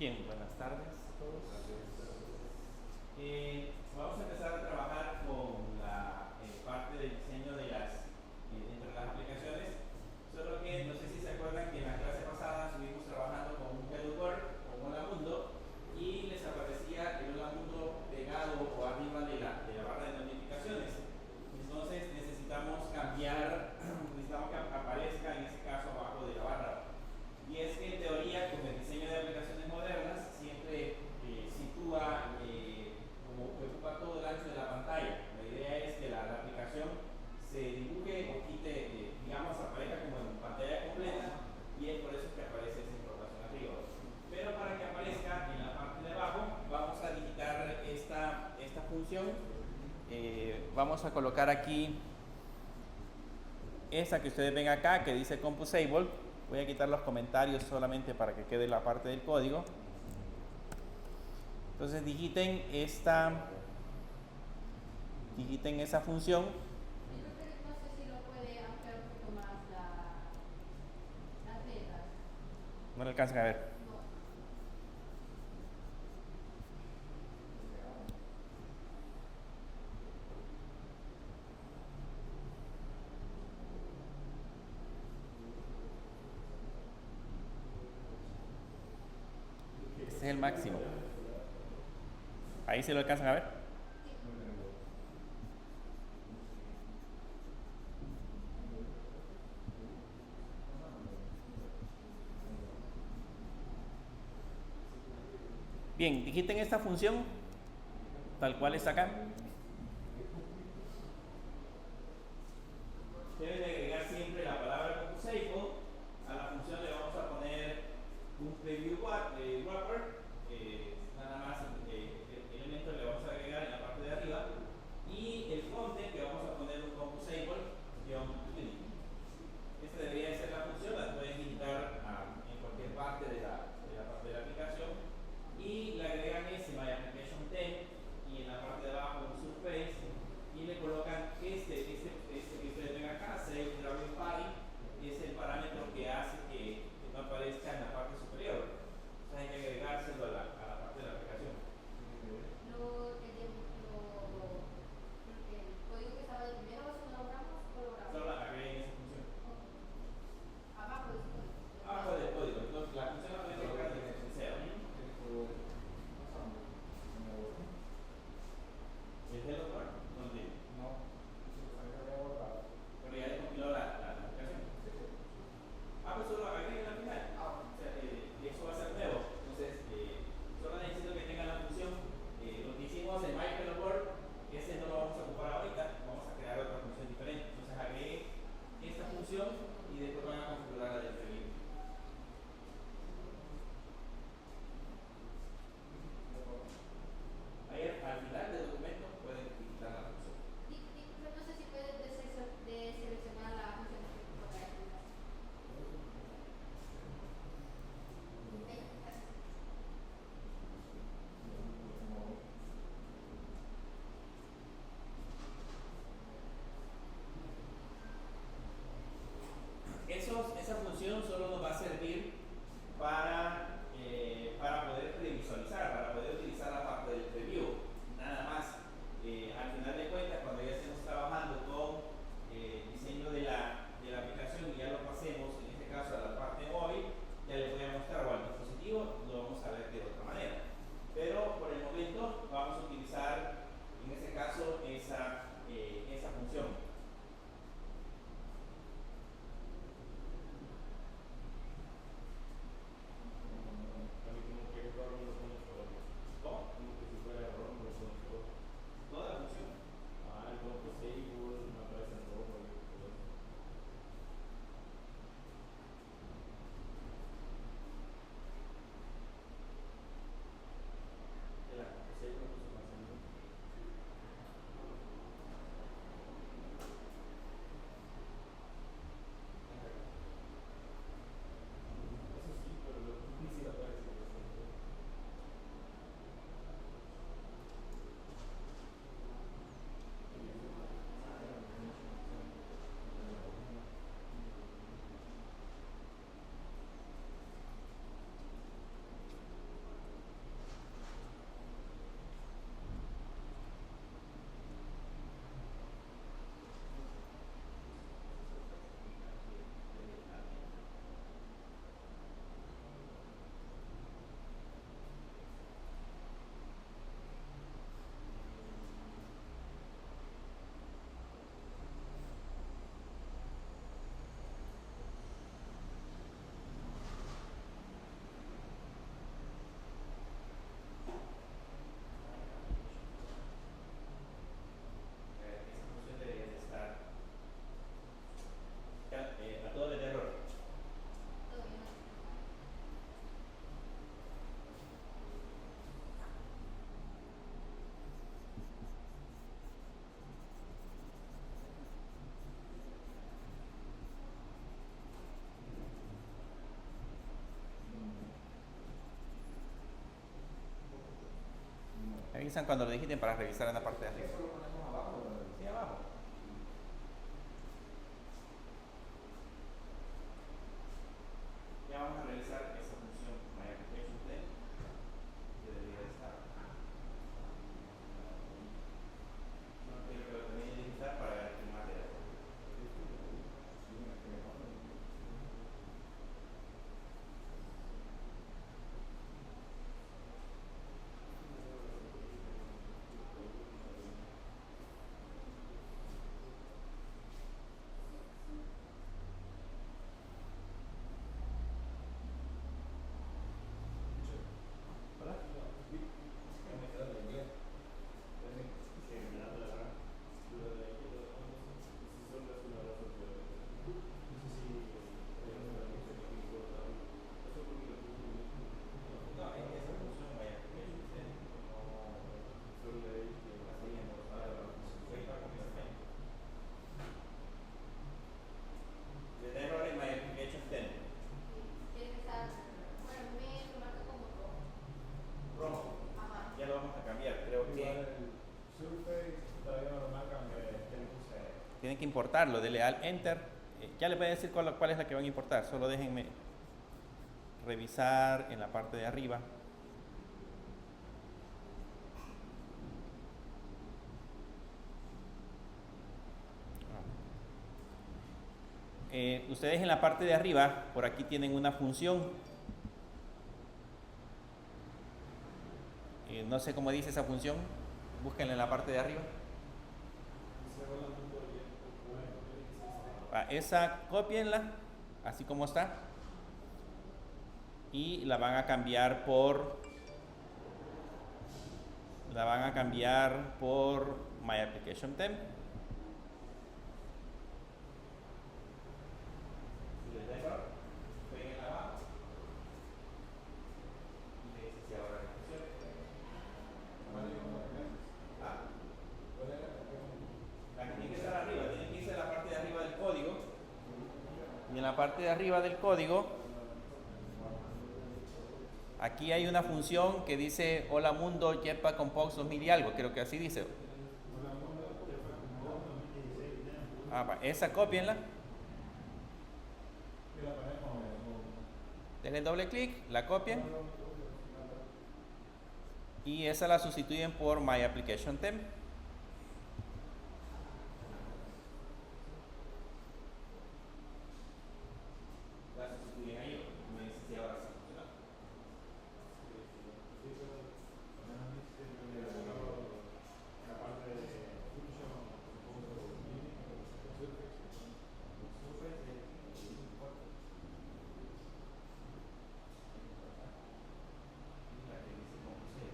Bien, buenas tardes a todos. Vamos a empezar a trabajar con la parte del diseño de dentro de las aplicaciones. Solo que no sé si se acuerdan que en la clase pasada estuvimos trabajando con un Hello World, con Hola Mundo, y les aparecía el Hola Mundo pegado o arriba de la barra de notificaciones. Entonces necesitamos cambiar, necesitamos que aparezca en este caso abajo de la barra. Y es que en teoría, con el diseño de aplicaciones modernas, siempre sitúa, como que ocupa todo el ancho de la pantalla. La idea es que la aplicación se dibuje o quite, digamos, aparezca como en pantalla completa, y es por eso que aparece esa información arriba. Pero para que aparezca en la parte de abajo, vamos a digitar esta función. Vamos a colocar aquí esa que ustedes ven acá, que dice Compusable. Voy a quitar los comentarios solamente para que quede la parte del código. Entonces digiten esa función. No sé si lo puede ampliar un poco más las letras. No le alcanzan a ver. No. Este es el máximo. Ahí se lo alcanzan a ver. Bien, digiten esta función tal cual está acá. Deben de agregar siempre la palabra Compusable. A la función le vamos a poner un preview wrapper. Nada más el elemento le vamos a agregar en la parte de arriba. Y el content que vamos a poner un Compusable-unit. Esta debería de ser la función, la pueden digitar en cualquier parte de la aplicación. Y le agregan ese My Application 10 y en la parte de abajo un avisan cuando lo digiten para revisar en la parte de arriba. Eso lo ponemos abajo, ¿verdad? Sí, abajo. Ya vamos a revisar esa función My Application Plan que debería estar. No quiero que lo termine de digitar para ver qué más le da. ¿Hola? Me quedo en inglés. No, es que esa función My Application Plan no la seguimos. Ahora la función fue para comenzar. Le da error en My Application Plan. Tiene que estar, bueno, me lo marca como rojo. Rojo. Ajá. Ya lo vamos a cambiar. Creo que Surface todavía no lo marcan, que le puse. Tienen que importarlo, dele al Enter. Ya les voy a decir cuál es la que van a importar. Solo déjenme revisar en la parte de arriba. Ustedes en la parte de arriba, por aquí tienen una función. No sé cómo dice esa función. Búsquenla en la parte de arriba. Esa cópienla, así como está. Y la van a cambiar por My Application Theme. si les da error, peguenla abajo y me dice si ahora le funciona. Ah, la que tiene que estar arriba, tiene que irse a la parte de arriba del código. Y en la parte de arriba del código, aquí hay una función que dice Hola Mundo Jetpack Compose 2000 y algo, creo que así dice. Esa cópienla. Denle doble clic, la copian. Y esa la sustituyen por My Application Theme. La sustituyen ahí y me dice si ahora sí funciona. La que dice compuse.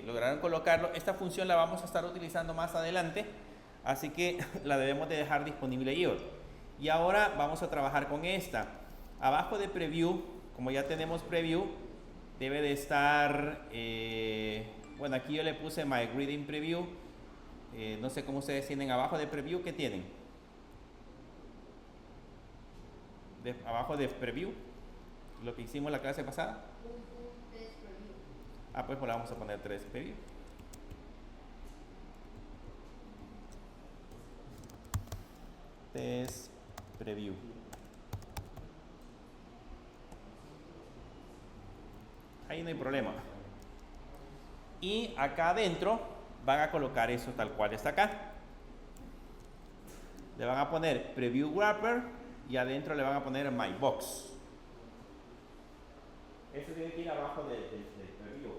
lograron colocarlo. Esta función la vamos a estar utilizando más adelante, así que la debemos de dejar disponible allí. Y ahora vamos a trabajar con esta. Abajo de preview, como ya tenemos preview, debe de estar, bueno, aquí yo le puse my greeting preview. No sé cómo ustedes tienen abajo de preview. ¿Qué tienen? Abajo de preview, lo que hicimos la clase pasada. Un test review. Ah, pues le vamos a poner 3 preview. Test preview. Ahí no hay problema. Y acá adentro van a colocar eso tal cual está acá. Le van a poner preview wrapper y adentro le van a poner my box. Eso tiene que ir abajo del preview.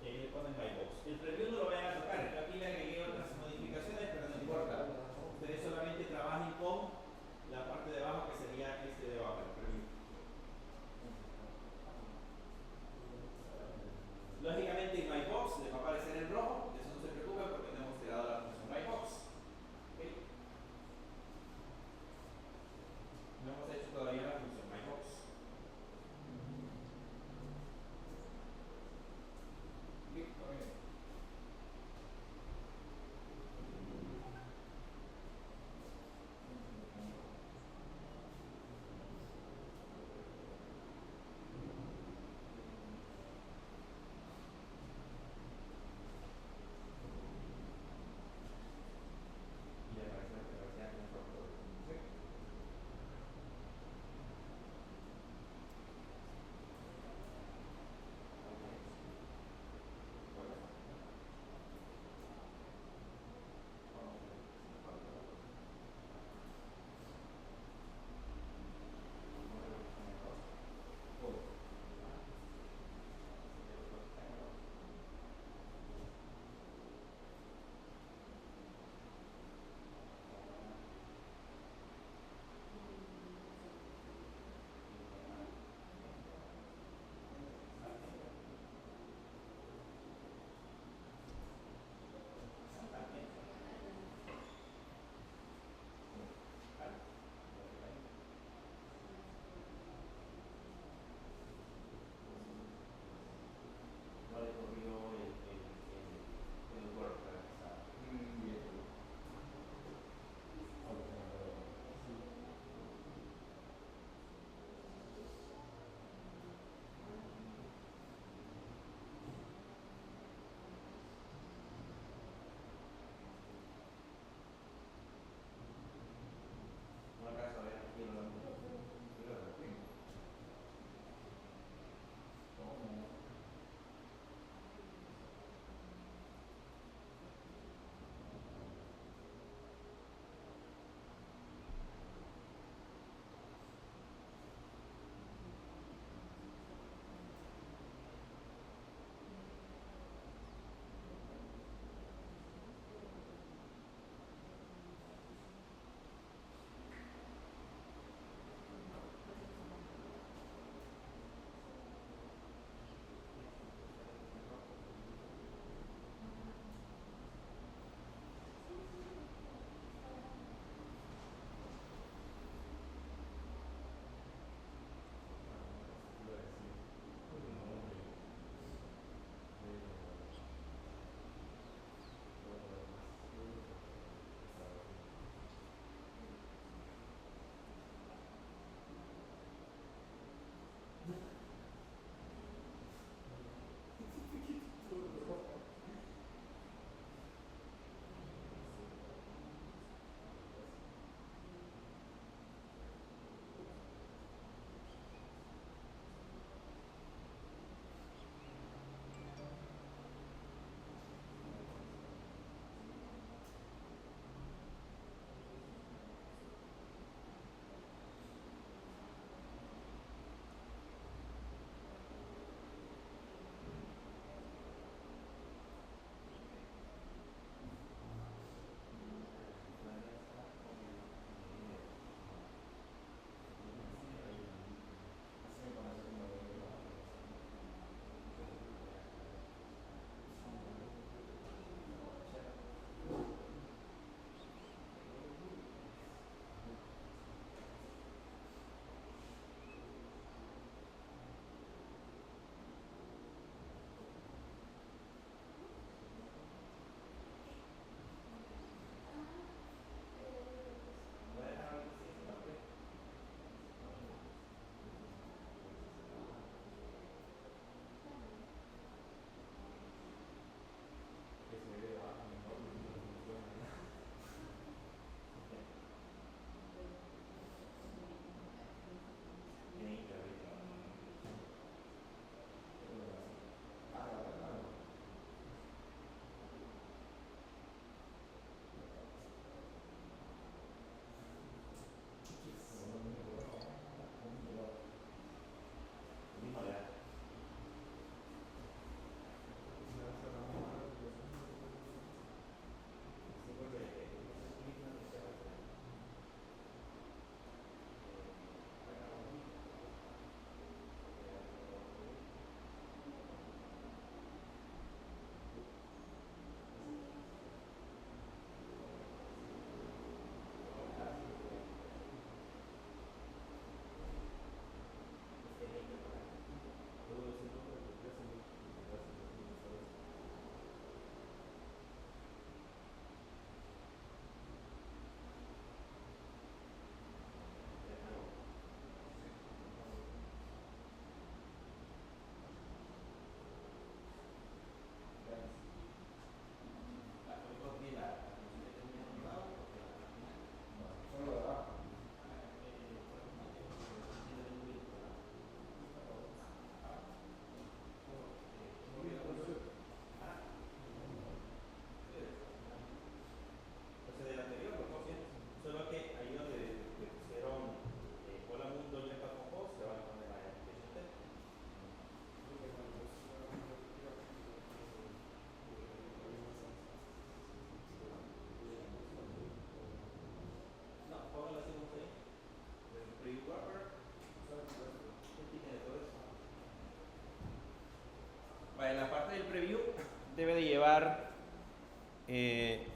Y ahí le ponen my box. El preview no lo vayan a tocar. Yo aquí le agregué otras modificaciones, pero no importa. Ustedes solamente trabajen con la parte de abajo, que sería este de abajo, el preview. Lógicamente en my box les va a aparecer en rojo, que son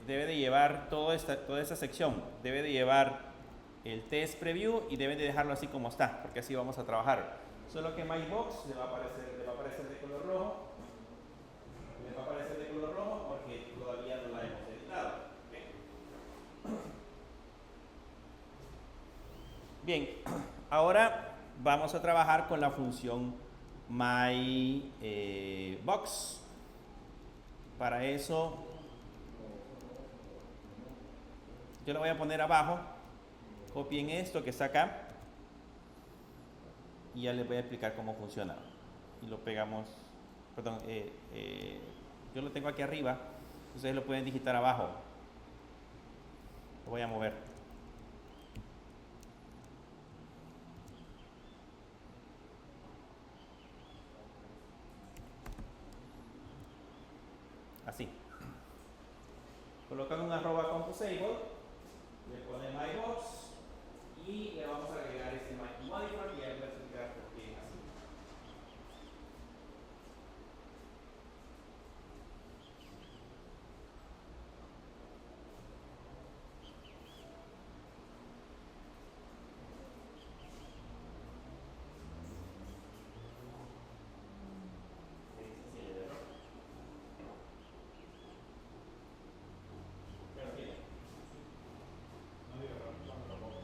debe de llevar toda esta sección, debe de llevar el test preview y deben de dejarlo así como está, porque así vamos a trabajar. Solo que MyBox le va a aparecer de color rojo. Le va a aparecer de color rojo porque todavía no la hemos editado. ¿Ok? Bien, ahora vamos a trabajar con la función MyBox. Para eso, yo lo voy a poner abajo. Copien esto que está acá y ya les voy a explicar cómo funciona. Y lo pegamos, perdón, yo lo tengo aquí arriba, ustedes lo pueden digitar abajo. Lo voy a mover. Así. Colocan un arroba composable, le ponen mybox y le vamos a agregar este modifier y ya les voy a explicar por qué es así. Pero bien. No digo, cuando lo pongo.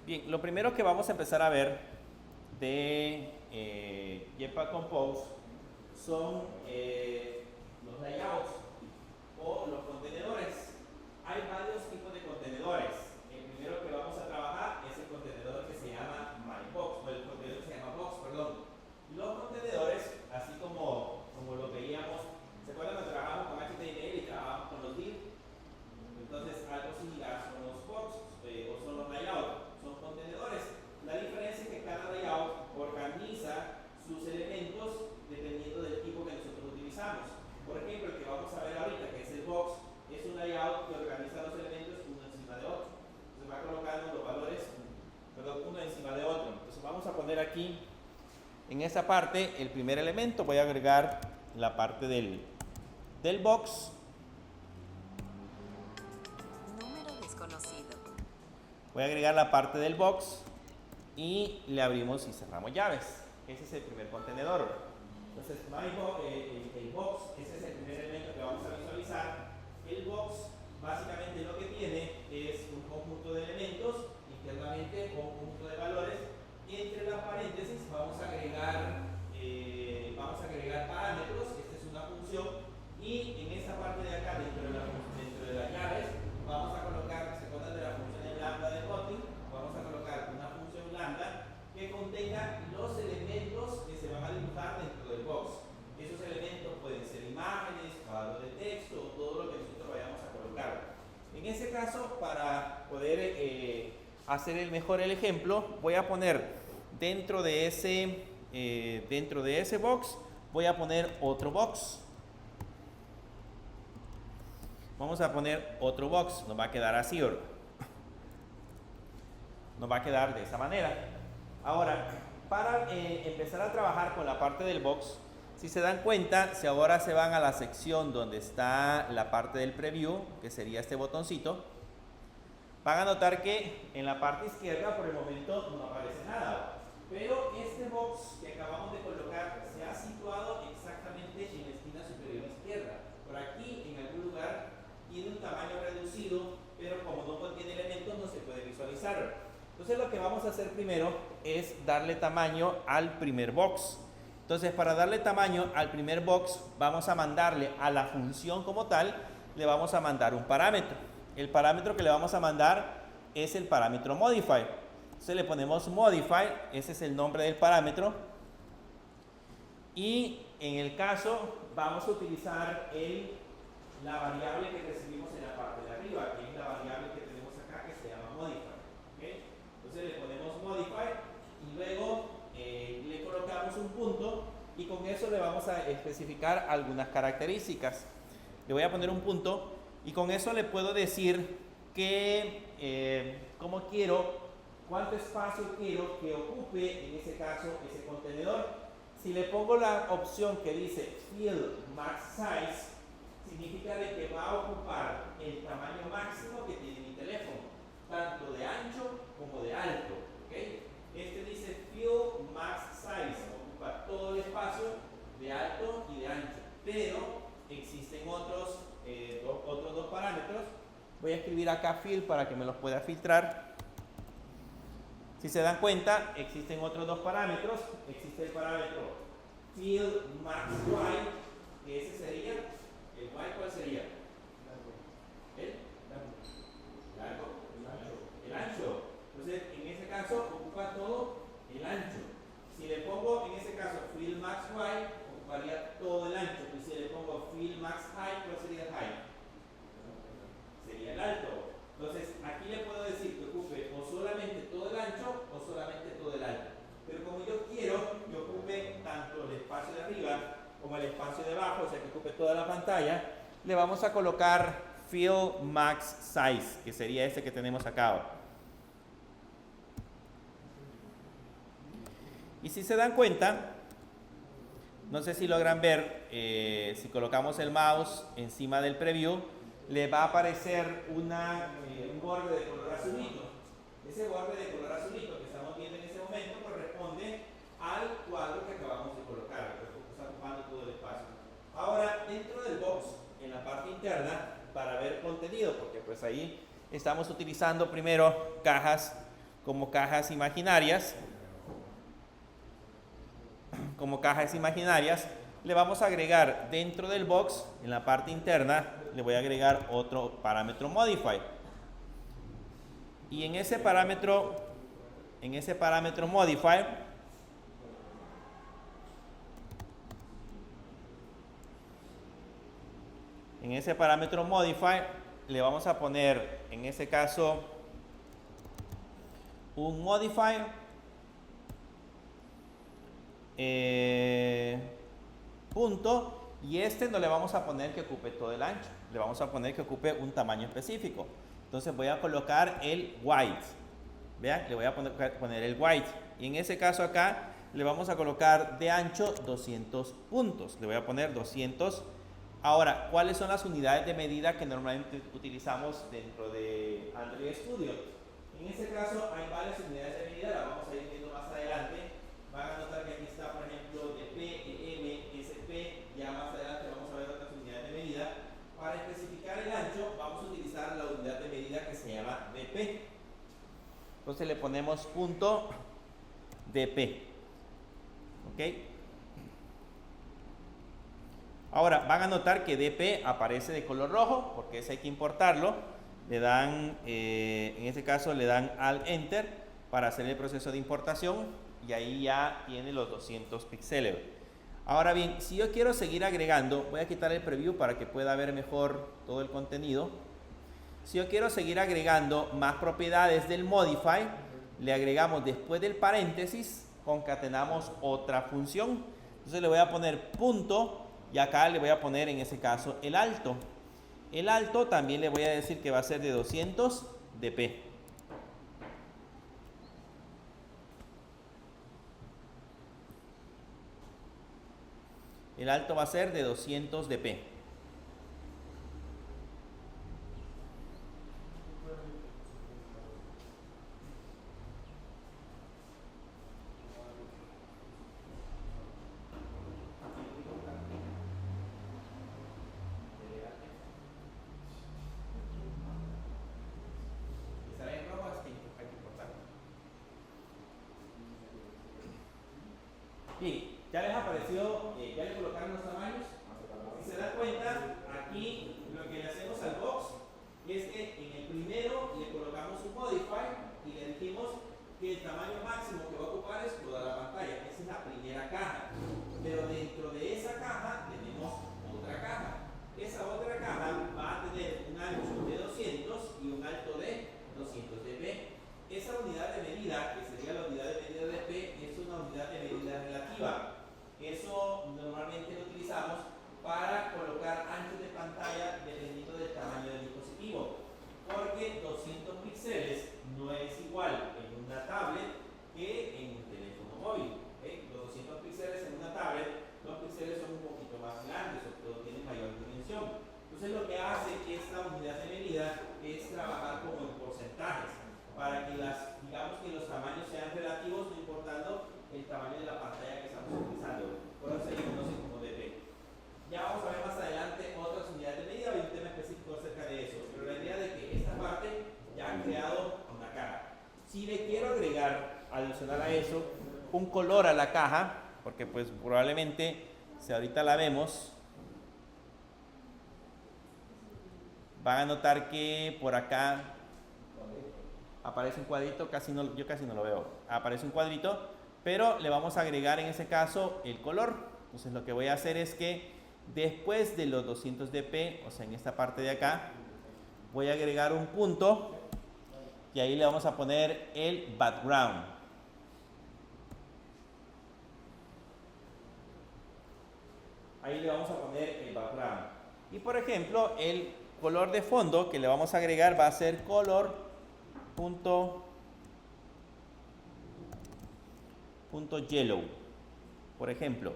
Bien, lo primero que vamos a empezar a ver de Jetpack Compose son los layouts o los contenedores. Hay varios tipos de contenedores. El primero que vamos a trabajar es el contenedor que se llama MyBox, o el contenedor que se llama Box, perdón. Los contenedores, así como lo veíamos, ¿se acuerdan cuando trabajamos con HTML y trabajamos con los div? Entonces, algo similar son los box o son los layouts, son contenedores. La diferencia es que cada layout organiza sus elementos dependiendo del tipo que nosotros utilizamos. Por ejemplo, el que vamos a ver ahorita, que es el box, es un layout que organiza los elementos uno encima de otro. Entonces va colocando los valores, uno encima de otro. Entonces vamos a poner aquí, en esa parte, el primer elemento. Voy a agregar la parte del box. Número desconocido. Voy a agregar la parte del box y le abrimos y cerramos llaves. Ese es el primer contenedor. Entonces, el box, ese es el primer elemento que vamos a visualizar. El box básicamente lo que tiene es un conjunto de elementos, internamente un conjunto de valores. Entre las paréntesis vamos a agregar parámetros. Esta es una función. Y en esa parte de acá, dentro de las llaves, vamos a colocar, ¿se acuerdan de la función en lambda de Kotlin? Vamos a colocar una función lambda que contenga los elementos que se van a dibujar dentro del box. Esos elementos pueden ser imágenes, cuadros de texto, todo lo que nosotros vayamos a colocar. En ese caso, para poder hacer mejor el ejemplo, voy a poner dentro de ese box, voy a poner otro box. Vamos a poner otro box, nos va a quedar así, nos va a quedar de esa manera. Ahora, para empezar a trabajar con la parte del box, si se dan cuenta, si ahora se van a la sección donde está la parte del preview, que sería este botoncito, van a notar que en la parte izquierda por el momento no aparece nada. Pero este box que acabamos de colocar se ha situado exactamente en la esquina superior izquierda. Por aquí, en algún lugar, tiene un tamaño reducido, pero como no contiene elementos no se puede visualizar. Entonces lo que vamos a hacer primero es darle tamaño al primer box. Entonces para darle tamaño al primer box vamos a mandarle a la función como tal, le vamos a mandar un parámetro. El parámetro que le vamos a mandar es el parámetro modify. Entonces le ponemos modify, ese es el nombre del parámetro. Y en el caso vamos a utilizar la variable que recibimos en la parte de arriba, que es la variable que tenemos acá que se llama modify. ¿Okay? Entonces le ponemos modify y luego le colocamos un punto y con eso le vamos a especificar algunas características. Le voy a poner un punto y con eso le puedo decir que cómo quiero, cuánto espacio quiero que ocupe en ese caso ese contenedor. Si le pongo la opción que dice fill max size, significa de que va a ocupar el tamaño máximo que tiene mi teléfono, tanto de ancho como de alto. ¿Okay? Este dice fill max size, ocupa todo el espacio de alto y de ancho, pero existen otros dos parámetros. Voy a escribir acá fill para que me los pueda filtrar. Si se dan cuenta, existen otros dos parámetros. Existe el parámetro fill max y, que ese sería el y. ¿Cuál sería? El largo, el ancho. Entonces, en ese caso, ocupa todo el ancho. Si le pongo, en ese caso, fill max y, ocuparía todo el ancho. Y si le pongo fill max high, ¿cuál sería el high? Sería el alto. Entonces, aquí le puedo decir que ocupe o solamente todo el ancho o solamente todo el alto. Pero como yo quiero que ocupe tanto el espacio de arriba como el espacio de abajo, o sea que ocupe toda la pantalla, le vamos a colocar fill max size, que sería este que tenemos acá. Y si se dan cuenta, no sé si logran ver, si colocamos el mouse encima del preview, le va a aparecer un borde de color azulito. Ese borde de color azulito que estamos viendo en ese momento corresponde al cuadro que acabamos de colocar, que está ocupando todo el espacio. Ahora, dentro del box, en la parte interna, para ver contenido, porque pues ahí estamos utilizando primero cajas como cajas imaginarias. Como cajas imaginarias, le vamos a agregar dentro del box, en la parte interna, le voy a agregar otro parámetro modify. Y en ese parámetro modify, le vamos a poner, en ese caso, un modifier punto, y este no le vamos a poner que ocupe todo el ancho, le vamos a poner que ocupe un tamaño específico. Entonces voy a colocar el white, vean, le voy a poner el white, y en ese caso acá le vamos a colocar de ancho 200 puntos, le voy a poner 200. Ahora, ¿cuáles son las unidades de medida que normalmente utilizamos dentro de Android Studio? En este caso hay varias unidades de medida, las vamos a ir viendo más adelante. Van a notar que aquí está, por ejemplo, DP, EM, SP, ya más adelante vamos a ver otras unidades de medida. Para especificar el ancho vamos a utilizar la unidad de medida que se llama DP. Entonces le ponemos punto DP. ¿Ok? Ahora van a notar que DP aparece de color rojo porque ese hay que importarlo. Le dan, en este caso le dan al Enter para hacer el proceso de importación y ahí ya tiene los 200 píxeles. Ahora bien, si yo quiero seguir agregando, voy a quitar el preview para que pueda ver mejor todo el contenido. Si yo quiero seguir agregando más propiedades del modify, le agregamos después del paréntesis, concatenamos otra función. Entonces le voy a poner punto y acá le voy a poner en ese caso el alto. El alto también le voy a decir que va a ser de 200 dp. El alto va a ser de 200 dp. Bien, ya les apareció, ya le colocaron los tamaños. Si se dan cuenta, aquí lo que le hacemos al box es que en el primero le colocamos un modify y le dijimos que el tamaño máximo que va a ocupar es toda la pantalla. Esa es la primera caja. Pero dentro de esa caja tenemos otra caja. Esa otra caja va a tener un ancho de 200 y un alto de 200 dp. Esa unidad de medida, que sería la unidad de medida de dp, es una unidad de medida relativa. Eso normalmente lo utilizamos para colocar anchos de pantalla dependiendo del tamaño del dispositivo. Porque 200 píxeles no es igual en una tablet que en un teléfono móvil. Los 200 píxeles en una tablet, los píxeles son un poquito más grandes o tienen mayor dimensión. Entonces lo que hace esta unidad de medida es trabajar como en porcentajes, para que digamos que los tamaños sean relativos, no importando el tamaño de la pantalla que estamos utilizando. Por eso se conoce como dp. Ya vamos a ver más adelante otras unidades de medida, hay un tema específico acerca de eso, pero la idea de que esta parte ya han creado una caja. Si le quiero agregar, adicional a eso, un color a la caja, porque pues probablemente, si ahorita la vemos, van a notar que por acá aparece un cuadrito, yo casi no lo veo, aparece un cuadrito, pero le vamos a agregar en ese caso el color. Entonces lo que voy a hacer es que después de los 200 dp, o sea en esta parte de acá, voy a agregar un punto y ahí le vamos a poner el background. Ahí le vamos a poner el background. Y por ejemplo, el color de fondo que le vamos a agregar va a ser color punto yellow, por ejemplo.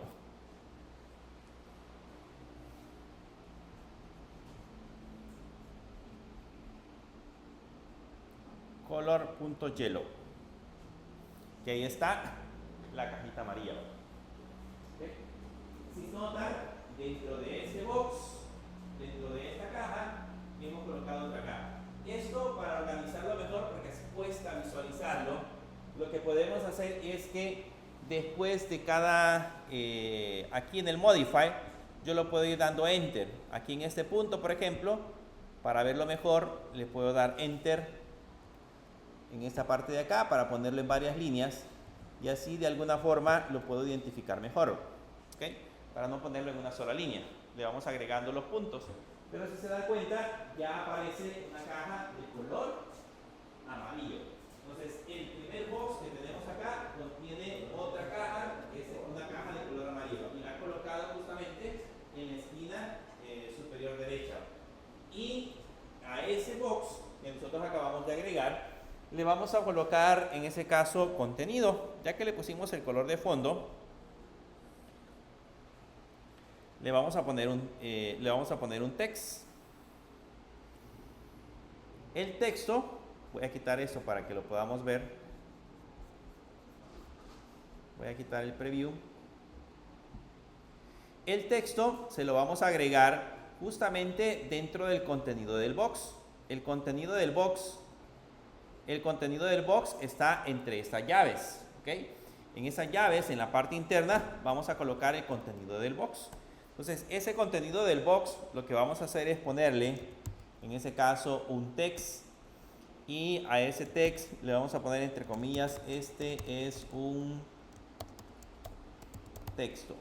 Color punto yellow. Que ahí está la cajita amarilla. ¿Okay? Si notan, dentro de este box, dentro de esta caja, hemos colocado otra caja. Esto para organizarlo mejor porque así cuesta visualizar. visualizarlo, lo que podemos hacer es que después de cada, aquí en el Modify, yo lo puedo ir dando Enter. Aquí en este punto, por ejemplo, para verlo mejor, le puedo dar Enter en esta parte de acá para ponerlo en varias líneas y así de alguna forma lo puedo identificar mejor. ¿Okay? Para no ponerlo en una sola línea, le vamos agregando los puntos. Pero si se dan cuenta, ya aparece una caja de color amarillo. Entonces, el primer box que tenemos acá contiene otra caja, que es una caja de color amarillo, y la ha colocado justamente en la esquina superior derecha. Y a ese box que nosotros acabamos de agregar, le vamos a colocar en ese caso contenido, ya que le pusimos el color de fondo. Le vamos a poner un text. El texto, voy a quitar eso para que lo podamos ver. Voy a quitar el preview. El texto se lo vamos a agregar justamente dentro del contenido del box. El contenido del box está entre estas llaves. ¿Okay? En esas llaves, en la parte interna, vamos a colocar el contenido del box. Entonces, ese contenido del box, lo que vamos a hacer es ponerle, en ese caso, un text. Y a ese text le vamos a poner entre comillas, este es un texto.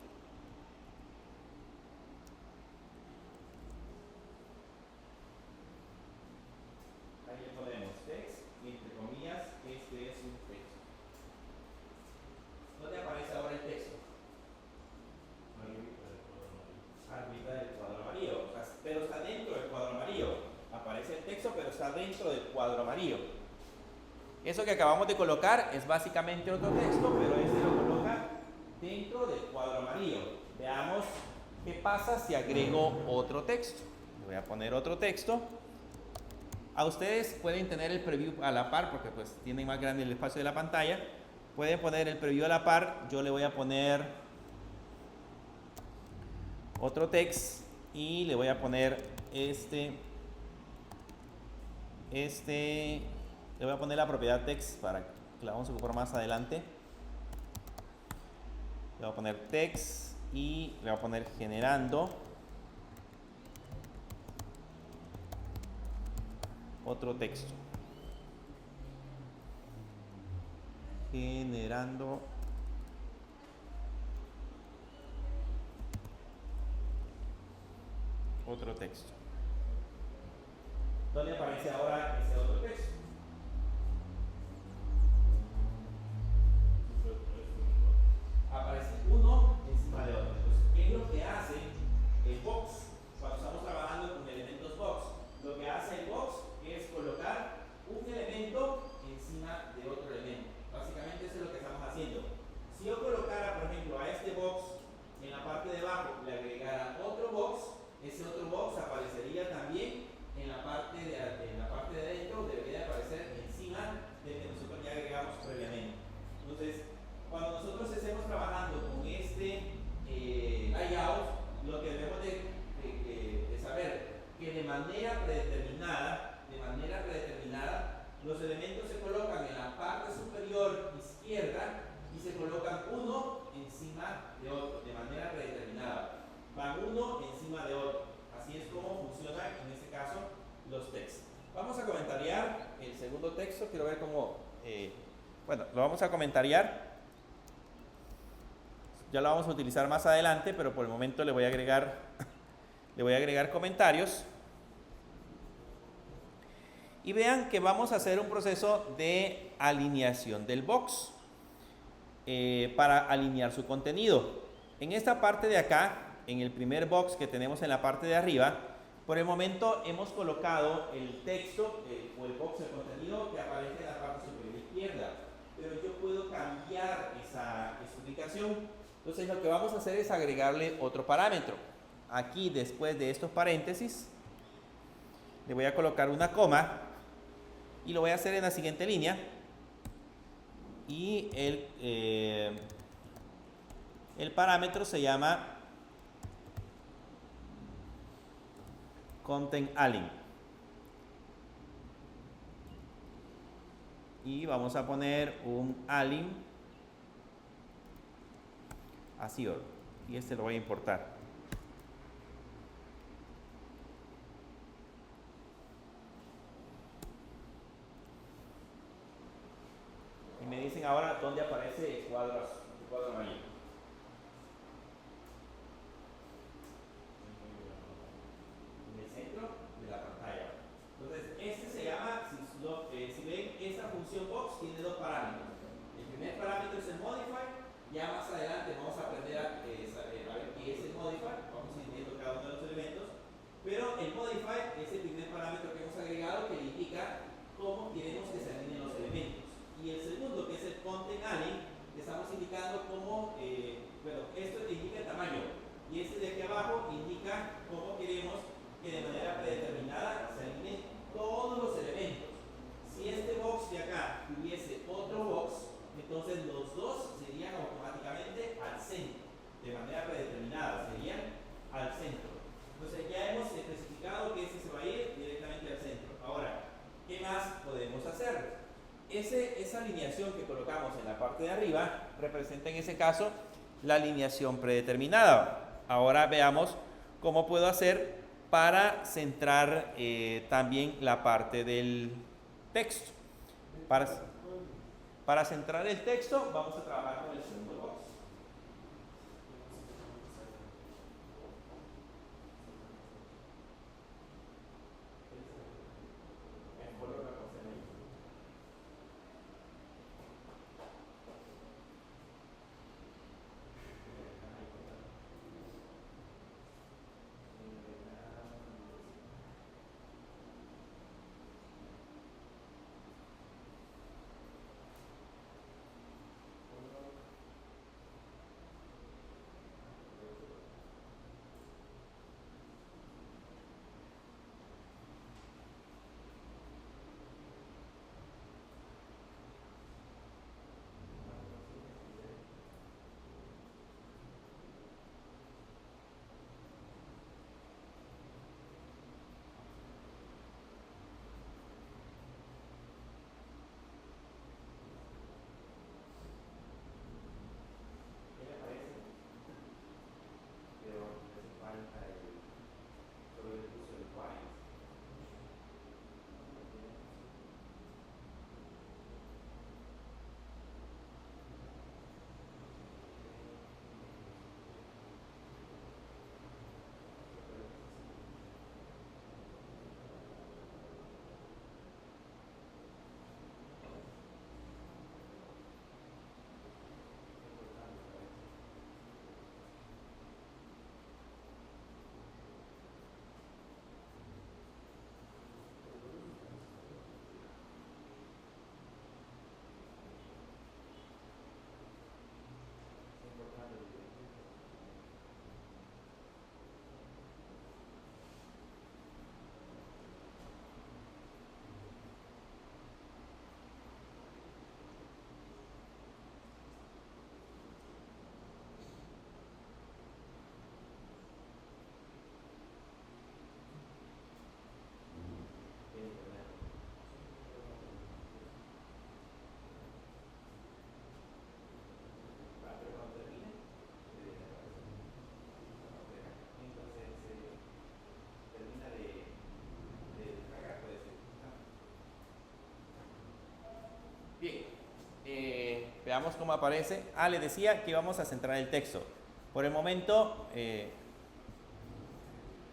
Ahí le ponemos text y entre comillas, este es un texto. ¿Dónde aparece ahora el texto? Arriba del cuadro amarillo, o sea, pero está dentro del cuadro amarillo. Aparece el texto, pero está dentro del cuadro amarillo. Eso que acabamos de colocar es básicamente otro texto, pero este lo coloca dentro del cuadro amarillo. Veamos qué pasa si agrego otro texto. Le voy a poner otro texto. A ustedes pueden tener el preview a la par, porque pues tienen más grande el espacio de la pantalla. Pueden poner el preview a la par. Yo le voy a poner otro text y le voy a poner le voy a poner la propiedad text para que la vamos a ocupar más adelante. Le voy a poner text y le voy a poner generando otro texto. Generando otro texto. ¿Dónde aparece ahora ese otro texto? Aparece uno encima de otro. Entonces, ¿qué es lo que hace el box cuando estamos trabajando con elementos box? Lo que hace el box es colocar un elemento encima de otro elemento. Básicamente eso es lo que estamos haciendo. Si yo colocara, por ejemplo, a este box en la parte de abajo, le agregara otro box, ese otro box aparecería también en la parte de adentro, debería aparecer encima del que nosotros ya agregamos previamente. Entonces, cuando nosotros estemos trabajando con este layout, lo que debemos de saber que de manera predeterminada, los elementos se colocan en la parte superior izquierda y se colocan uno encima de otro, de manera predeterminada. Van uno encima de otro. Así es como funcionan en este caso los textos. Vamos a comentariar el segundo texto. Quiero ver cómo, bueno, lo vamos a comentariar. Ya lo vamos a utilizar más adelante, pero por el momento le voy a agregar comentarios. Y vean que vamos a hacer un proceso de alineación del box para alinear su contenido. En esta parte de acá, en el primer box que tenemos en la parte de arriba, por el momento hemos colocado el texto o el box de contenido que aparece en la parte superior izquierda. Pero yo puedo cambiar esa ubicación. Entonces lo que vamos a hacer es agregarle otro parámetro. Aquí después de estos paréntesis le voy a colocar una coma y lo voy a hacer en la siguiente línea. Y el parámetro se llama content align. y vamos a poner un align así, y este lo voy a importar. Y me dicen ahora dónde aparece el cuadro amarillo. En el centro de la pantalla. Entonces, este se llama, si ven, esta función box tiene dos parámetros. El primer parámetro es el modify. Ya más adelante vamos a aprender a ver qué es el modify. Vamos a ir viendo cada uno de los elementos. Pero el modify es el primer parámetro que hemos agregado que indica cómo queremos que se alineen los elementos. Y el segundo, que es el content align, le estamos indicando cómo, esto te indica el tamaño. Y este de aquí abajo indica cómo queremos que de manera predeterminada se alineen todos los elementos. Si este box de acá tuviese otro box, entonces los dos serían automáticamente al centro. De manera predeterminada, serían al centro. Entonces ya hemos especificado que este se va a ir directamente al centro. Ahora, ¿qué más podemos hacer? Esa alineación que colocamos en la parte de arriba representa en ese caso la alineación predeterminada. Ahora veamos cómo puedo hacer para centrar también la parte del texto. Para centrar el texto vamos a trabajar con el segundo box. Veamos cómo aparece. Les decía que vamos a centrar el texto. Por el momento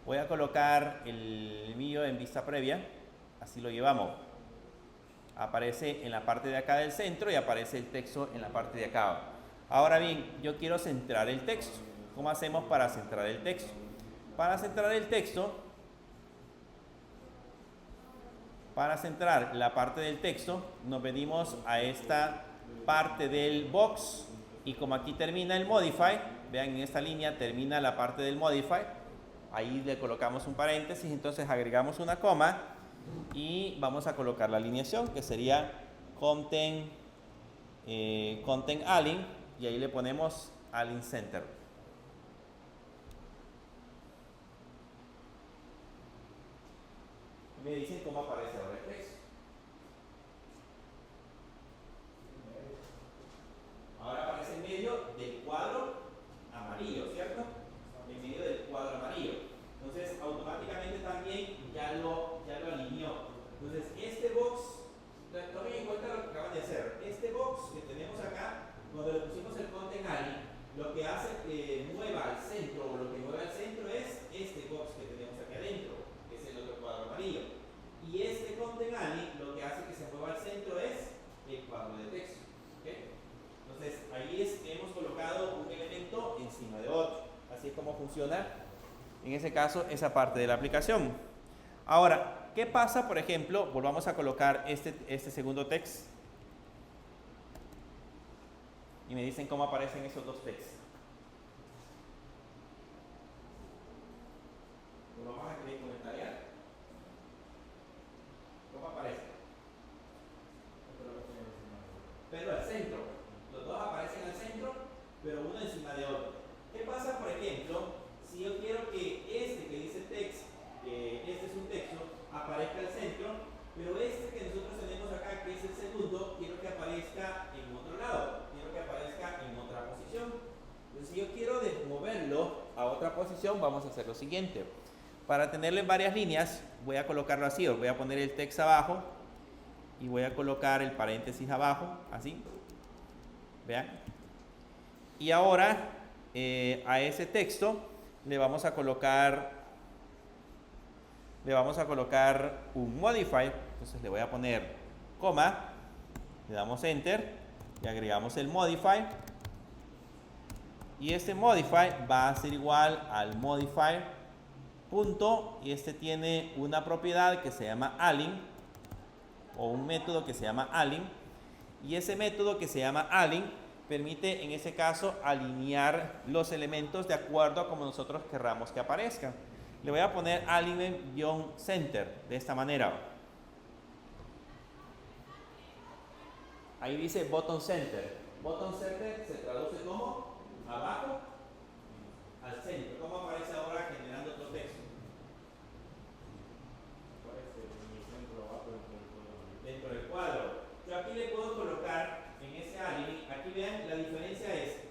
voy a colocar el mío en vista previa. Así lo llevamos. Aparece en la parte de acá del centro y aparece el texto en la parte de acá. Ahora bien, yo quiero centrar el texto. ¿Cómo hacemos para centrar el texto? Para centrar el texto, para centrar la parte del texto, nos venimos a esta parte del box y como aquí termina el modify, vean en esta línea termina la parte del modify, ahí le colocamos un paréntesis, entonces agregamos una coma y vamos a colocar la alineación que sería content align y ahí le ponemos align center. Me dicen cómo aparece ahora el texto. funciona en ese caso esa parte de la aplicación. Ahora, ¿qué pasa, por ejemplo? Volvamos a colocar este segundo text. Y me dicen cómo aparecen esos dos textos. Lo vamos a escribir comentarial. ¿Cómo aparece? Pero al centro. Los dos aparecen al centro, pero uno encima de otro. ¿Qué pasa, por ejemplo, si yo quiero que este que dice text, este es un texto, aparezca al centro, pero este que nosotros tenemos acá, que es el segundo, quiero que aparezca en otro lado, quiero que aparezca en otra posición. Entonces, si yo quiero moverlo a otra posición, vamos a hacer lo siguiente. Para tenerlo en varias líneas, voy a colocarlo así, os voy a poner el text abajo y voy a colocar el paréntesis abajo, así. Vean. Y ahora a ese texto le vamos a colocar un modifier. Entonces le voy a poner coma, le damos enter y agregamos el modifier, y este modifier va a ser igual al modifier punto, y este tiene una propiedad que se llama align, o un método que se llama align, y ese método que se llama align permite en ese caso alinear los elementos de acuerdo a como nosotros querramos que aparezcan. Le voy a poner alignment-center de esta manera. Ahí dice bottom center. Bottom center se traduce como abajo al centro. ¿Cómo aparece ahora generando otro texto? Dentro del cuadro. Yo aquí le puedo colocar en ese align, aquí vean, la diferencia es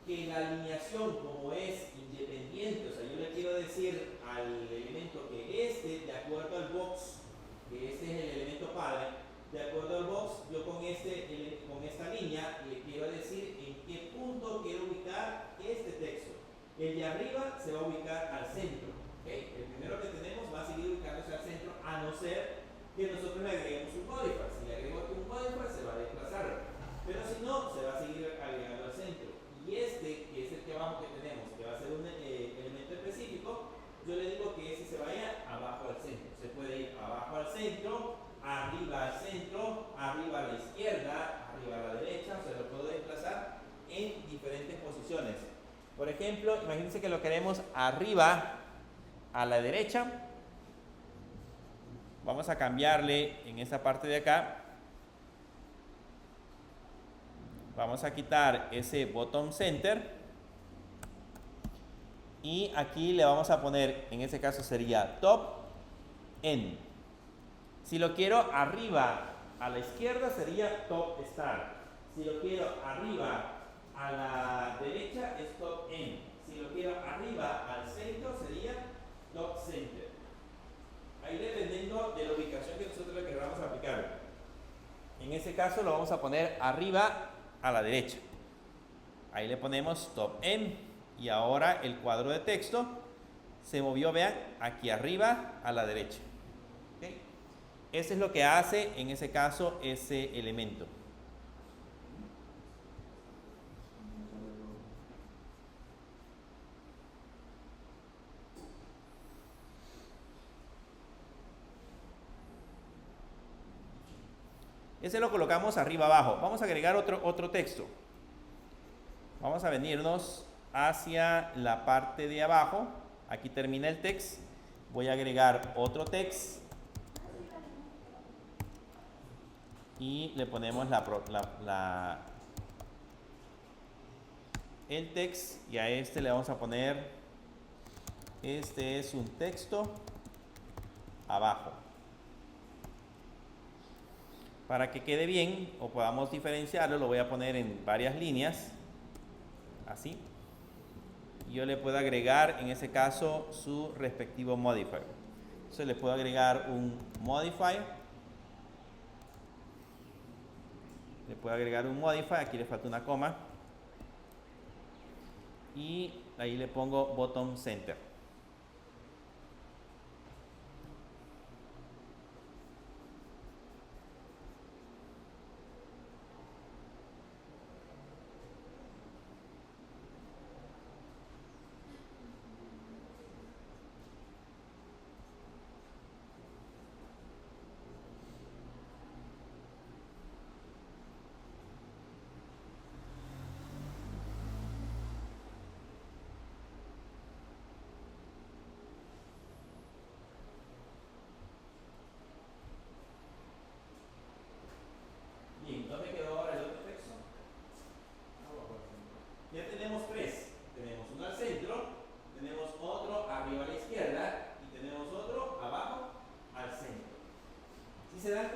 que la alineación, como es independiente, o sea, yo le quiero decir al elemento que de acuerdo al box, que este es el elemento padre, de acuerdo al box, yo con esta línea le quiero decir en qué punto quiero ubicar este texto. El de arriba se va a ubicar al centro, ¿okay? El primero que tenemos va a seguir ubicándose al centro, a no ser que nosotros le agreguemos un modifier. Si le agrego aquí un modifier, se va a desplazar, pero si no, se va a seguir agregando al centro. Y este, que es el que abajo que tenemos, que va a ser un elemento específico, yo le digo que ese se vaya abajo al centro. Se puede ir abajo al centro, arriba al centro, arriba a la izquierda, arriba a la derecha, o sea, lo puedo desplazar en diferentes posiciones. Por ejemplo, imagínense que lo queremos arriba a la derecha. Vamos a cambiarle en esta parte de acá. Vamos a quitar ese bottom center y aquí le vamos a poner, en este caso sería top end. Si lo quiero arriba a la izquierda sería top start. Si lo quiero arriba a la derecha es top end. Si lo quiero arriba al centro sería top center. Ahí dependiendo de la ubicación que nosotros le queramos aplicar. En ese caso lo vamos a poner arriba a la derecha. Ahí le ponemos top end y ahora el cuadro de texto se movió, vean, aquí arriba a la derecha. ¿Okay? Eso es lo que hace en ese caso ese elemento. Ese lo colocamos arriba abajo. Vamos a agregar otro texto. Vamos a venirnos hacia la parte de abajo. Aquí termina el text. Voy a agregar otro text. Y le ponemos el text. Y a este le vamos a poner, este es un texto abajo. Para que quede bien o podamos diferenciarlo, lo voy a poner en varias líneas, así. Y yo le puedo agregar, en ese caso, su respectivo modifier. Entonces le puedo agregar un modifier. Le puedo agregar un modifier, aquí le falta una coma. Y ahí le pongo bottom center.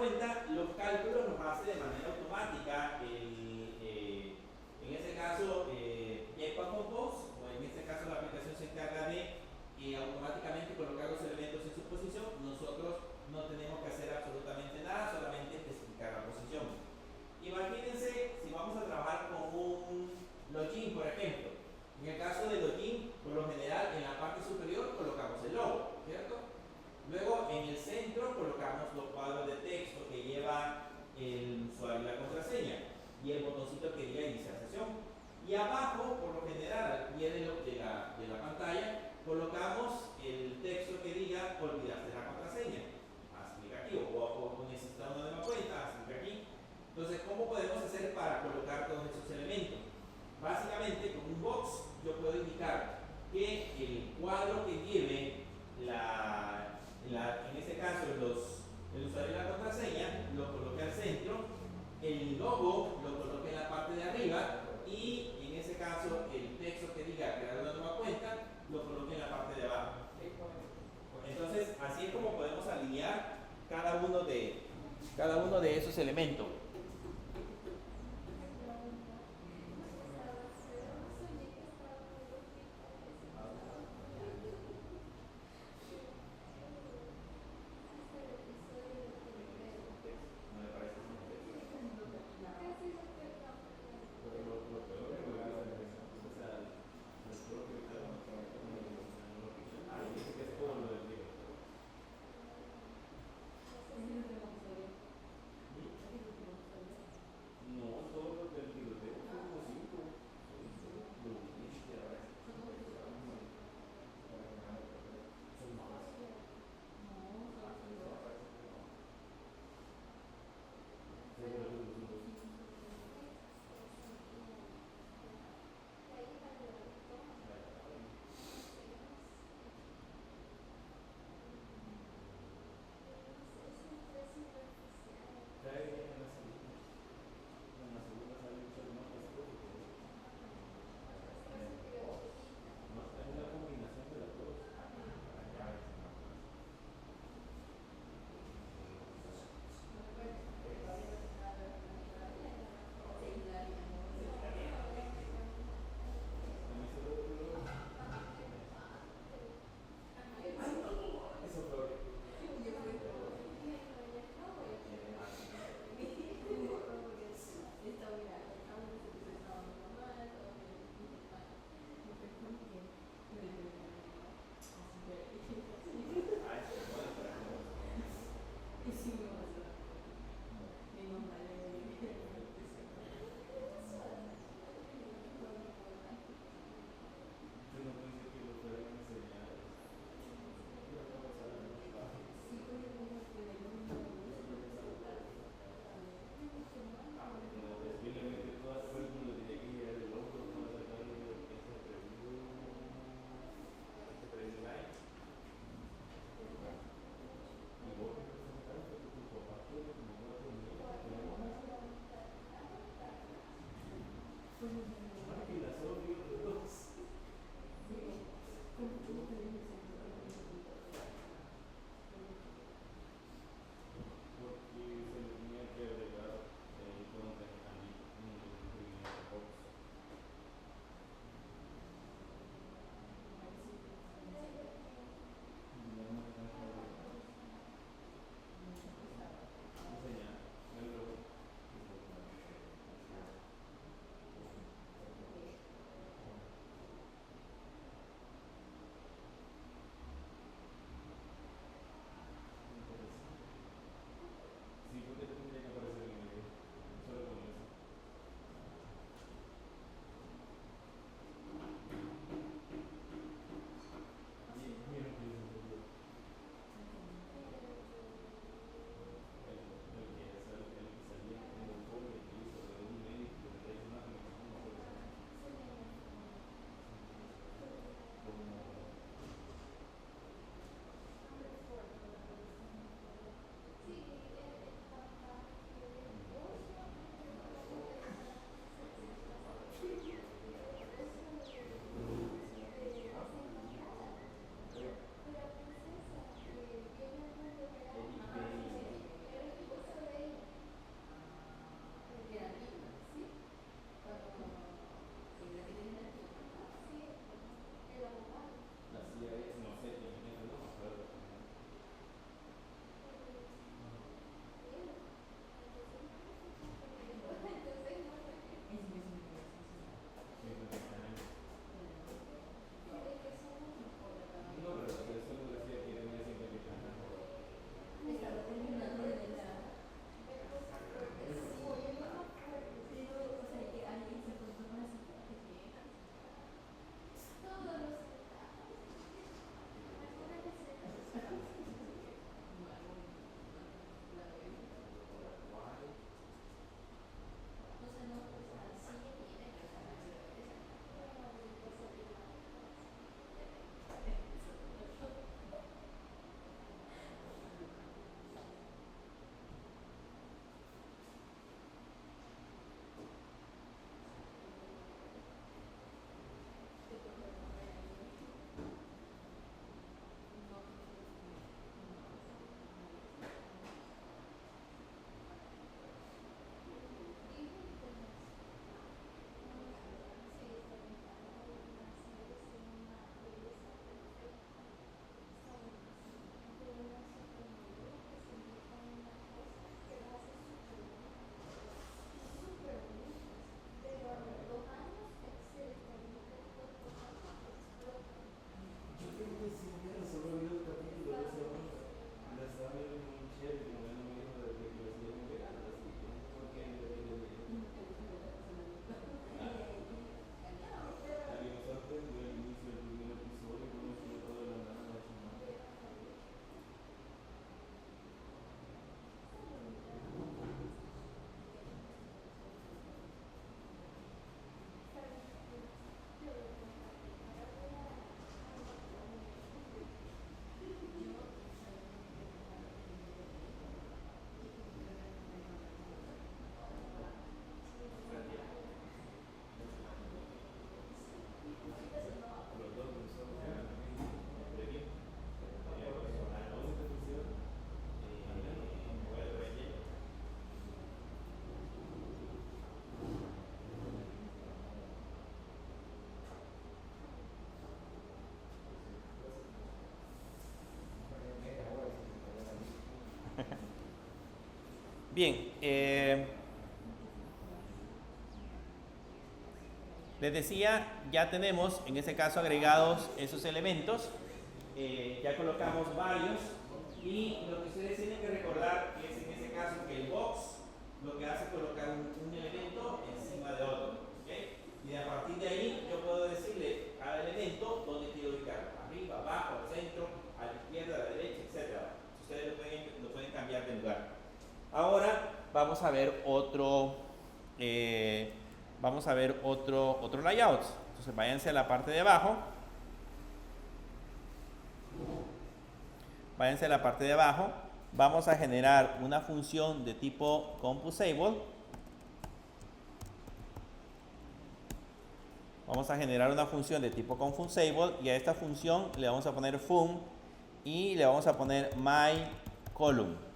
cuenta, los cálculos los hace de manera automática en este caso Jetpack Compose, o en este caso la aplicación se encarga de automáticamente colocar los elementos en su posición. Nosotros no tenemos que hacer absolutamente nada, solamente especificar la posición. Imagínense si vamos a trabajar con un login, por ejemplo. En el caso del login, por lo general en la parte superior colocamos el logo, ¿cierto? Luego en el centro colocamos los cuadros de texto que lleva el usuario y la contraseña y el botoncito que diga iniciar sesión. Y abajo, por lo general, al pie de la pantalla, colocamos el texto que diga olvidaste la contraseña. Haz clic aquí, o necesitas una nueva cuenta, haz clic aquí. Entonces, ¿cómo podemos hacer para colocar todos esos elementos? Básicamente, con un box yo puedo indicar que el cuadro que lleve en este caso el usuario y la contraseña lo coloque al centro, el logo lo coloque en la parte de arriba y en ese caso el texto que diga crear una nueva cuenta lo coloque en la parte de abajo. Entonces, así es como podemos alinear cada uno de esos elementos. ¿No le parece? Bien, les decía, ya tenemos en este caso agregados esos elementos, ya colocamos varios y lo que ustedes tienen que recordar es en este caso que el box lo que hace es colocar un elemento encima de otro, ¿okay? Y a partir de ahí yo puedo decirle al elemento dónde quiero ubicarlo, arriba, abajo, al centro, a la izquierda, a la derecha, etc. Ustedes lo pueden cambiar de lugar. Ahora vamos a ver otro otro layout. Entonces váyanse a la parte de abajo. Váyanse a la parte de abajo. Vamos a generar una función de tipo composable. Vamos a generar una función de tipo composable y a esta función le vamos a poner fun y le vamos a poner myColumn.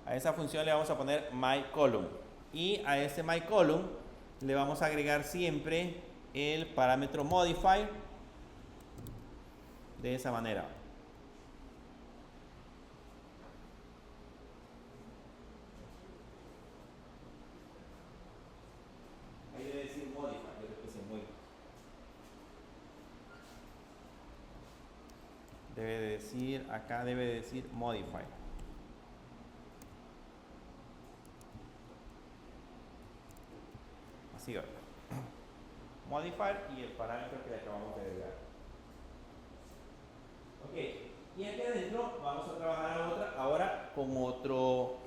A esa función le vamos a poner myColumn y a ese myColumn le vamos a agregar siempre el parámetro modifier de esa manera. Ahí debe decir modifier, yo creo que sí, muy. Debe de decir, acá debe de decir modifier. Así va. Modifier y el parámetro que le acabamos de agregar. Ok, y aquí adentro vamos a trabajar ahora con otro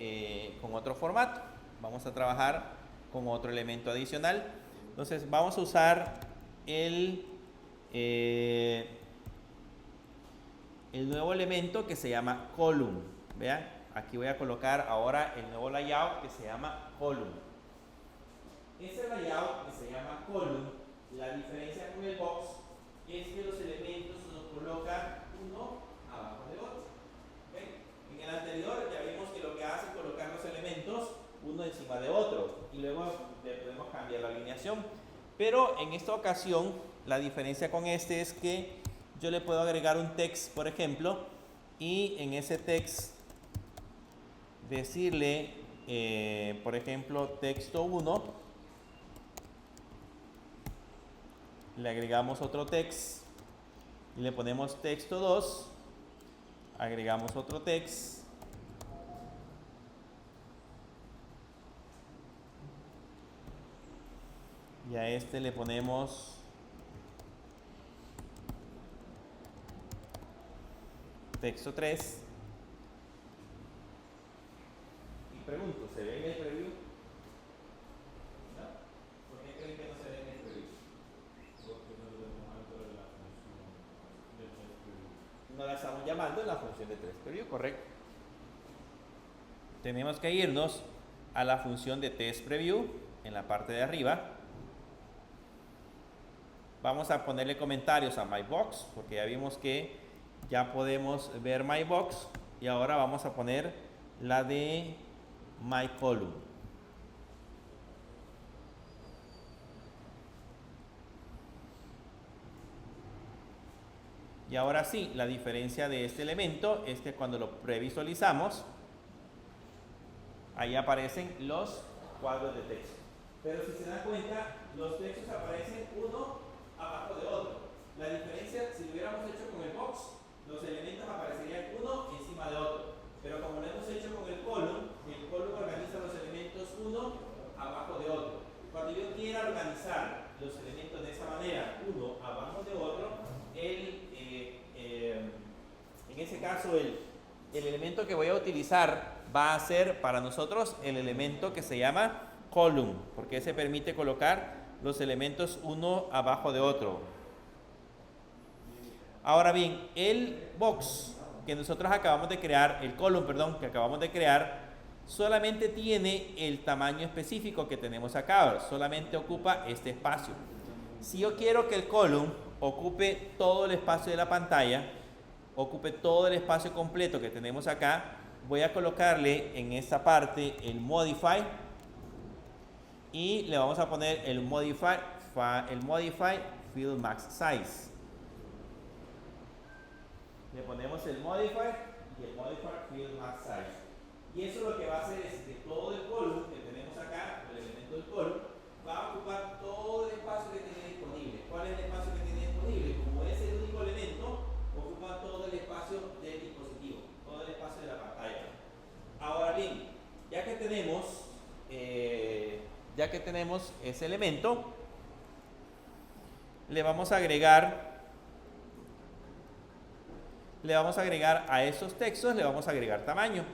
formato. Vamos a trabajar con otro elemento adicional. Entonces vamos a usar el nuevo elemento que se llama column. Vean, aquí voy a colocar ahora el nuevo layout que se llama column. Ese layout que se llama column, la diferencia con el box es que los elementos los colocan uno abajo de otro. ¿Okay? En el anterior ya vimos que lo que hace es colocar los elementos uno encima de otro y luego le podemos cambiar la alineación. Pero en esta ocasión la diferencia con este es que yo le puedo agregar un text, por ejemplo, y en ese text decirle, por ejemplo, texto 1. Le agregamos otro text y le ponemos texto 2, agregamos otro text y a este le ponemos texto 3 y pregunto, ¿se ve en el preview? ¿No? ¿Por qué creen que no se ve en el preview? No la estamos llamando en la función de test preview, correcto. Tenemos que irnos a la función de test preview en la parte de arriba. Vamos a ponerle comentarios a myBox porque ya vimos que ya podemos ver myBox y ahora vamos a poner la de myColumn. Y ahora sí, la diferencia de este elemento es que cuando lo previsualizamos, ahí aparecen los cuadros de texto. Pero si se dan cuenta, los textos aparecen uno abajo de otro. La diferencia, si lo hubiéramos hecho con el box, los elementos aparecerían uno encima de otro. Pero como lo hemos hecho con el column organiza los elementos uno abajo de otro. Cuando yo quiera organizar los elementos de esa manera, uno abajo de otro, en ese caso el elemento que voy a utilizar va a ser para nosotros el elemento que se llama column, porque se permite colocar los elementos uno abajo de otro. Ahora bien, el box que nosotros acabamos de crear, el column, perdón, que acabamos de crear, solamente tiene el tamaño específico que tenemos acá, solamente ocupa este espacio. Si yo quiero que el column ocupe todo el espacio de la pantalla, ocupe todo el espacio completo que tenemos acá, voy a colocarle en esta parte el modify y le vamos a poner el modify field max size. Le ponemos el modifier y el modifier field max size. Y eso lo que va a hacer es que todo el column que tenemos acá, el elemento del column, va a ocupar todo el espacio que tiene disponible. ¿Cuál es el espacio que tiene disponible? Como es el único elemento, ocupa todo el espacio del dispositivo, todo el espacio de la pantalla. Ahora bien, ya que tenemos ese elemento, le vamos a agregar a esos textos, le vamos a agregar tamaño.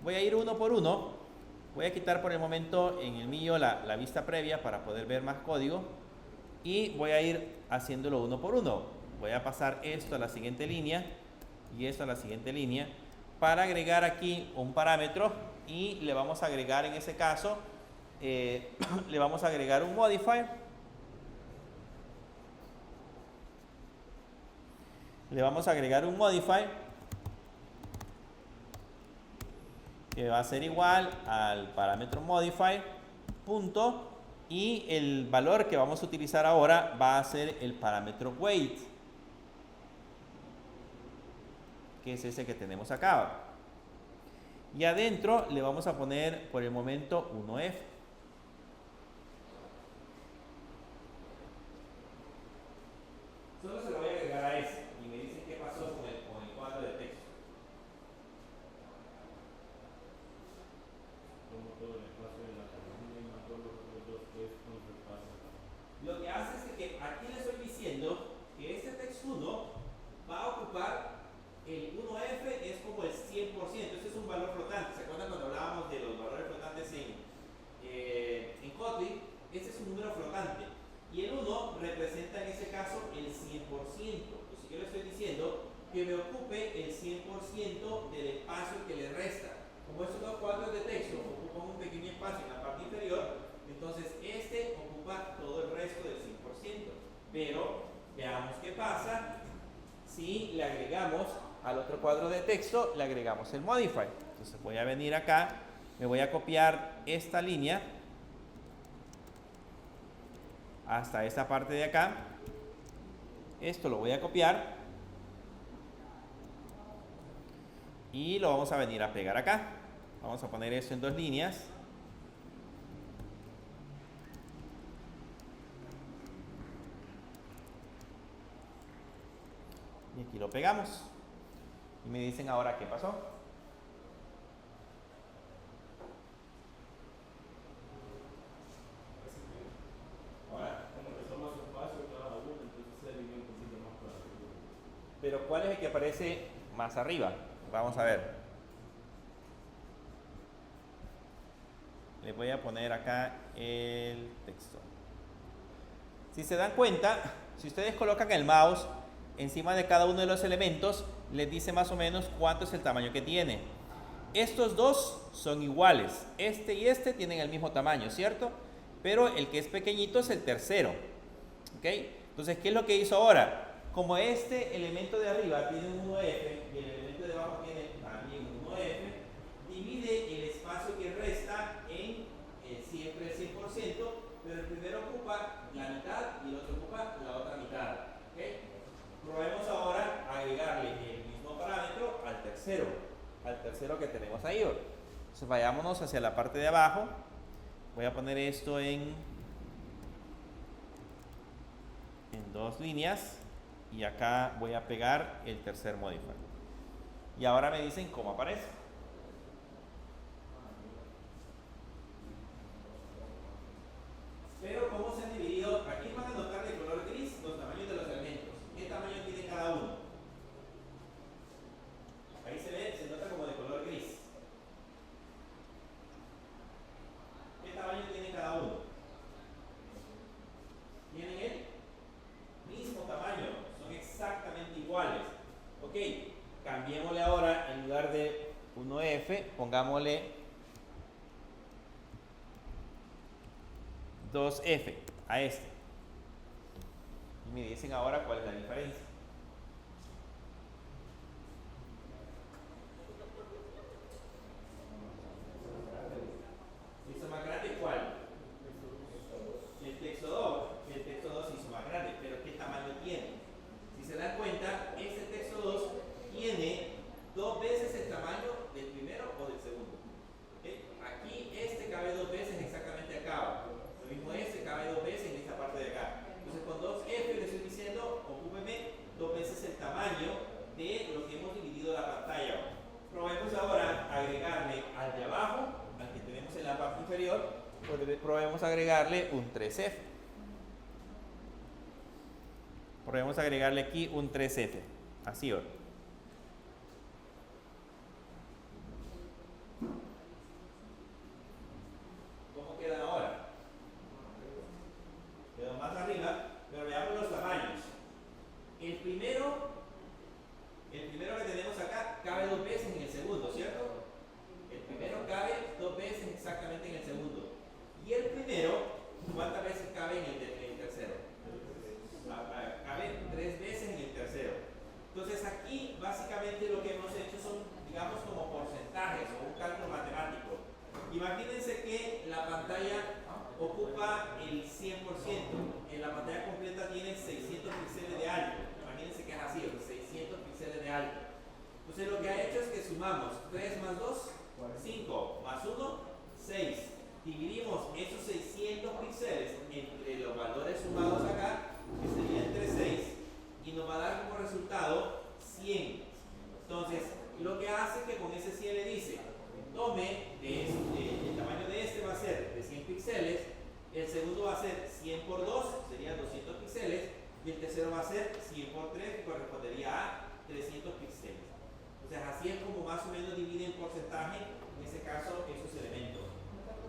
Voy a ir uno por uno. Voy a quitar por el momento en el mío la vista previa para poder ver más código. Y voy a ir haciéndolo uno por uno. Voy a pasar esto a la siguiente línea y esto a la siguiente línea para agregar aquí un parámetro y le vamos a agregar en ese caso, le vamos a agregar un modifier. Le vamos a agregar un modifier que va a ser igual al parámetro modifier punto, y el valor que vamos a utilizar ahora va a ser el parámetro weight, que es ese que tenemos acá. Y adentro le vamos a poner por el momento 1F. Solo se lo voy a agregar a ese y me dicen qué pasó con el cuadro de texto. Como todo el espacio de la columna y más todos los dos textos del espacio. Lo que hace es que aquí le estoy diciendo que este texto 1 va a ocupar el 1F, es como el 100%. Este es un valor flotante. ¿Se acuerdan cuando hablábamos de los valores flotantes en Kotlin? Este es un número flotante. Y el 1 representa en ese caso el 100%. Entonces yo le estoy diciendo que me ocupe el 100% del espacio que le resta. Como estos dos cuadros de texto ocupan un pequeño espacio en la parte inferior, entonces este ocupa todo el resto del 100%. Pero veamos qué pasa si le agregamos al otro cuadro de texto, le agregamos el modifier. Entonces voy a venir acá, me voy a copiar esta línea hasta esta parte de acá. Esto lo voy a copiar y lo vamos a venir a pegar acá. Vamos a poner esto en dos líneas. Y aquí lo pegamos. Y me dicen ahora qué pasó. Ahora, Como que son más espacio cada uno, entonces se divide un poquito más para arriba. pero ¿cuál es el que aparece más arriba? Vamos a ver. Le voy a poner acá el texto. Si se dan cuenta, si ustedes colocan el mouse encima de cada uno de los elementos, les dice más o menos cuánto es el tamaño que tiene. Estos dos son iguales. Este y este tienen el mismo tamaño, ¿cierto? Pero el que es pequeñito es el tercero. ¿Ok? Entonces, ¿qué es lo que hizo ahora? Como este elemento de arriba tiene un 1F y el elemento de abajo tiene también un 1F, divide el espacio que resta en siempre el 100%, pero el primero ocupa la mitad y el otro ocupa la otra mitad. ¿Okay? Probemos ahora a agregarle el mismo parámetro al tercero que tenemos ahí. Entonces vayámonos hacia la parte de abajo. Voy a poner esto en dos líneas y acá voy a pegar el tercer modifier. Y ahora me dicen cómo aparece. Pero cómo se han dividido, aquí van a notar de color gris los tamaños de los elementos. ¿Qué tamaño tiene cada uno? Ahí se nota como de color gris. ¿Qué tamaño tiene cada uno? Tienen el mismo tamaño, son exactamente iguales. Ok, cambiémosle ahora, en lugar de 1F, pongámosle 2F a este. Y me dicen ahora cuál es la diferencia. ¿Se hizo más grande cuál? El texto 2. El texto 2 se hizo más grande, pero ¿qué tamaño tiene? Si se dan cuenta, este texto 2 tiene tamaño de lo que hemos dividido la pantalla. Probemos ahora agregarle al de abajo, al que tenemos en la parte inferior, probemos agregarle un 3F. Probemos agregarle aquí un 3F. Así ahora. ¿Cómo quedan ahora? Quedó más arriba, pero veamos los tamaños. El primero que tenemos acá cabe 2 veces en el segundo, ¿cierto? El primero cabe 2 veces exactamente en el segundo. Y el primero, ¿cuántas veces cabe en el tercero? Cabe 3 veces en el tercero. Entonces aquí básicamente lo que hemos hecho son, digamos, como porcentajes o un cálculo matemático. Imagínense que la pantalla ocupa el 100%. En la pantalla completa tiene 600 píxeles de alto. Imagínense que es así, 600 píxeles de alto. Entonces lo que ha hecho es que sumamos 3 más 2, 5, más 1, 6. Dividimos esos 600 píxeles entre los valores sumados acá, que sería entre 6, y nos va a dar como resultado 100. Entonces, lo que hace que con ese 100 le dice, tome el tamaño de este va a ser de 100 píxeles, el segundo va a ser 100 por 2, serían 200 píxeles, y el tercero va a ser 100 por 3, que correspondería a 300 píxeles. Entonces, así es como más o menos divide en porcentaje, en ese caso, esos elementos.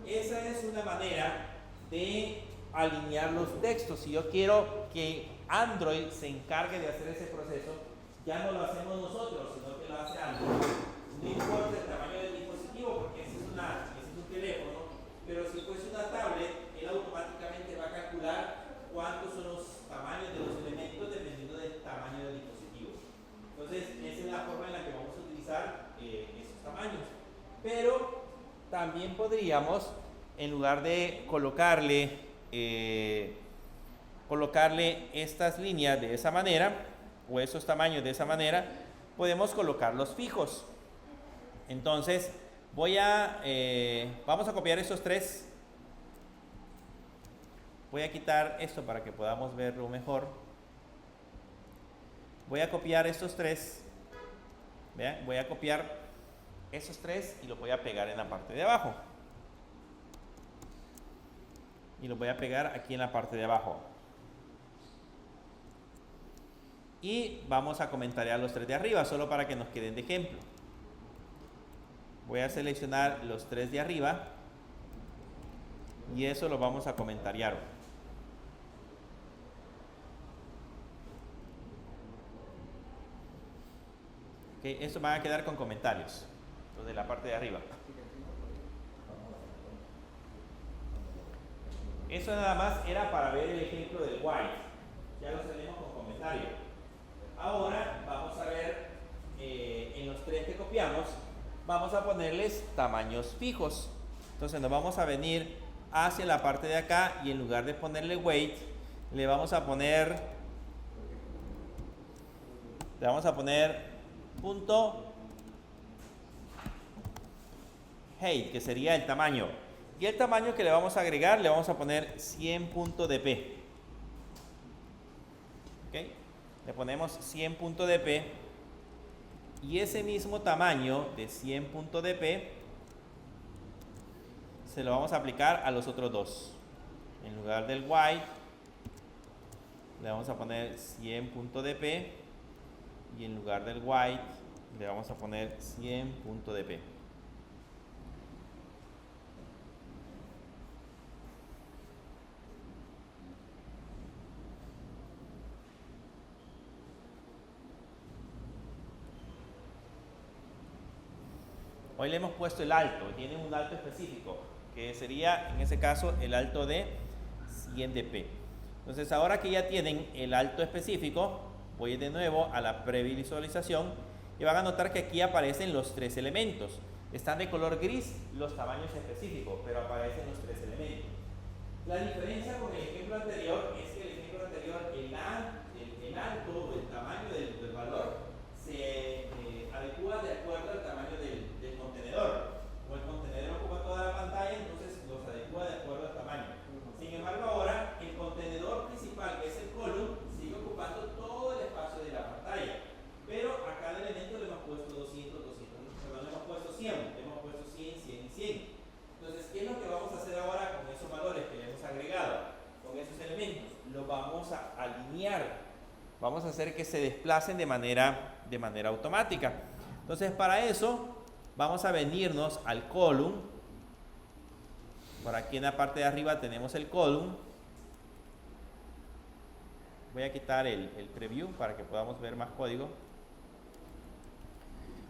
Esa es una manera de alinear los textos. Si yo quiero que Android se encargue de hacer ese proceso, ya no lo hacemos nosotros, sino que lo hace Android. No importa el tamaño del dispositivo, porque ese es un teléfono, pero si fuese una tablet, él automáticamente va a calcular cuántos son los tamaños de los elementos dependiendo del tamaño del dispositivo. Entonces, esa es la forma en la que vamos a utilizar esos tamaños. Pero también podríamos, en lugar de colocarle estas líneas de esa manera, o esos tamaños de esa manera, podemos colocarlos fijos. Entonces, vamos a copiar esos 3. Voy a quitar esto para que podamos verlo mejor. Voy a copiar estos 3. Vean, voy a copiar esos 3 y los voy a pegar en la parte de abajo. Y los voy a pegar aquí en la parte de abajo. Y vamos a comentarear los 3 de arriba, solo para que nos queden de ejemplo. Voy a seleccionar los 3 de arriba y eso lo vamos a comentarear. Okay, estos van a quedar con comentarios, los de la parte de arriba. Eso nada más era para ver el ejemplo del white. Ya lo tenemos con comentario. Ahora vamos a ver en los 3 que copiamos, vamos a ponerles tamaños fijos. Entonces nos vamos a venir hacia la parte de acá y en lugar de ponerle weight, le vamos a poner punto height, que sería el tamaño. Y el tamaño que le vamos a agregar, le vamos a poner 100.dp. ¿Okay? Le ponemos 100.dp y ese mismo tamaño de 100.dp se lo vamos a aplicar a los otros 2. En lugar del white le vamos a poner 100.dp y en lugar del white le vamos a poner 100.dp. Hoy le hemos puesto el alto, tiene un alto específico, que sería en ese caso el alto de 100 dp. Entonces ahora que ya tienen el alto específico, voy de nuevo a la previsualización y van a notar que aquí aparecen los 3 elementos. Están de color gris los tamaños específicos, pero aparecen los 3 elementos. La diferencia con el ejemplo anterior es que el ejemplo anterior, el alto o el tamaño del valor se adecua de acuerdo al tamaño del contenedor. Como el contenedor ocupa toda la pantalla, entonces los adecua de acuerdo al tamaño. Sin embargo, ahora el contenedor principal, que es el column, sigue ocupando todo el espacio de la pantalla. hacer que se desplacen de manera automática. Entonces, para eso vamos a venirnos al column. Por aquí en la parte de arriba tenemos el column. Voy a quitar el preview para que podamos ver más código.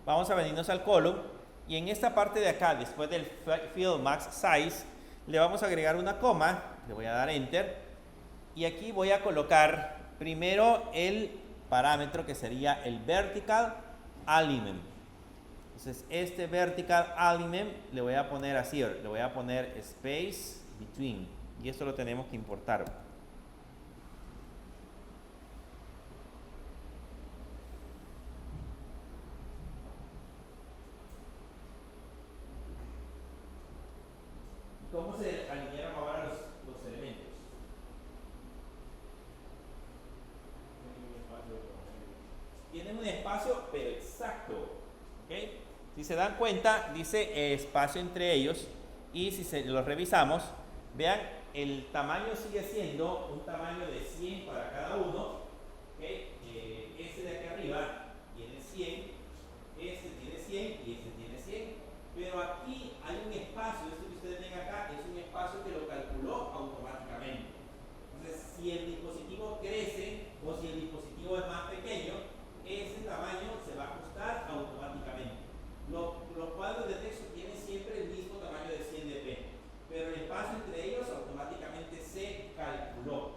Vamos a venirnos al column y en esta parte de acá, después del field max size, le vamos a agregar una coma, le voy a dar enter y aquí voy a colocar primero el parámetro que sería el vertical element. Entonces este vertical element le voy a poner así, le voy a poner space between y esto lo tenemos que importar. ¿Cómo se alinearon ahora los elementos? Tienen un espacio, pero exacto. ¿Okay? Si se dan cuenta, dice espacio entre ellos. Y si se los revisamos, vean, el tamaño sigue siendo un tamaño de 100 para cada uno. ¿Okay? Este de aquí arriba tiene 100, este tiene 100 y este tiene 100. Pero aquí hay un espacio, esto que ustedes ven acá, es un espacio que lo calculó automáticamente. Entonces, si el dispositivo crece o si el dispositivo es más pequeño, ese tamaño se va a ajustar automáticamente. Los cuadros de texto tienen siempre el mismo tamaño de 100 dp, pero el espacio entre ellos automáticamente se calculó.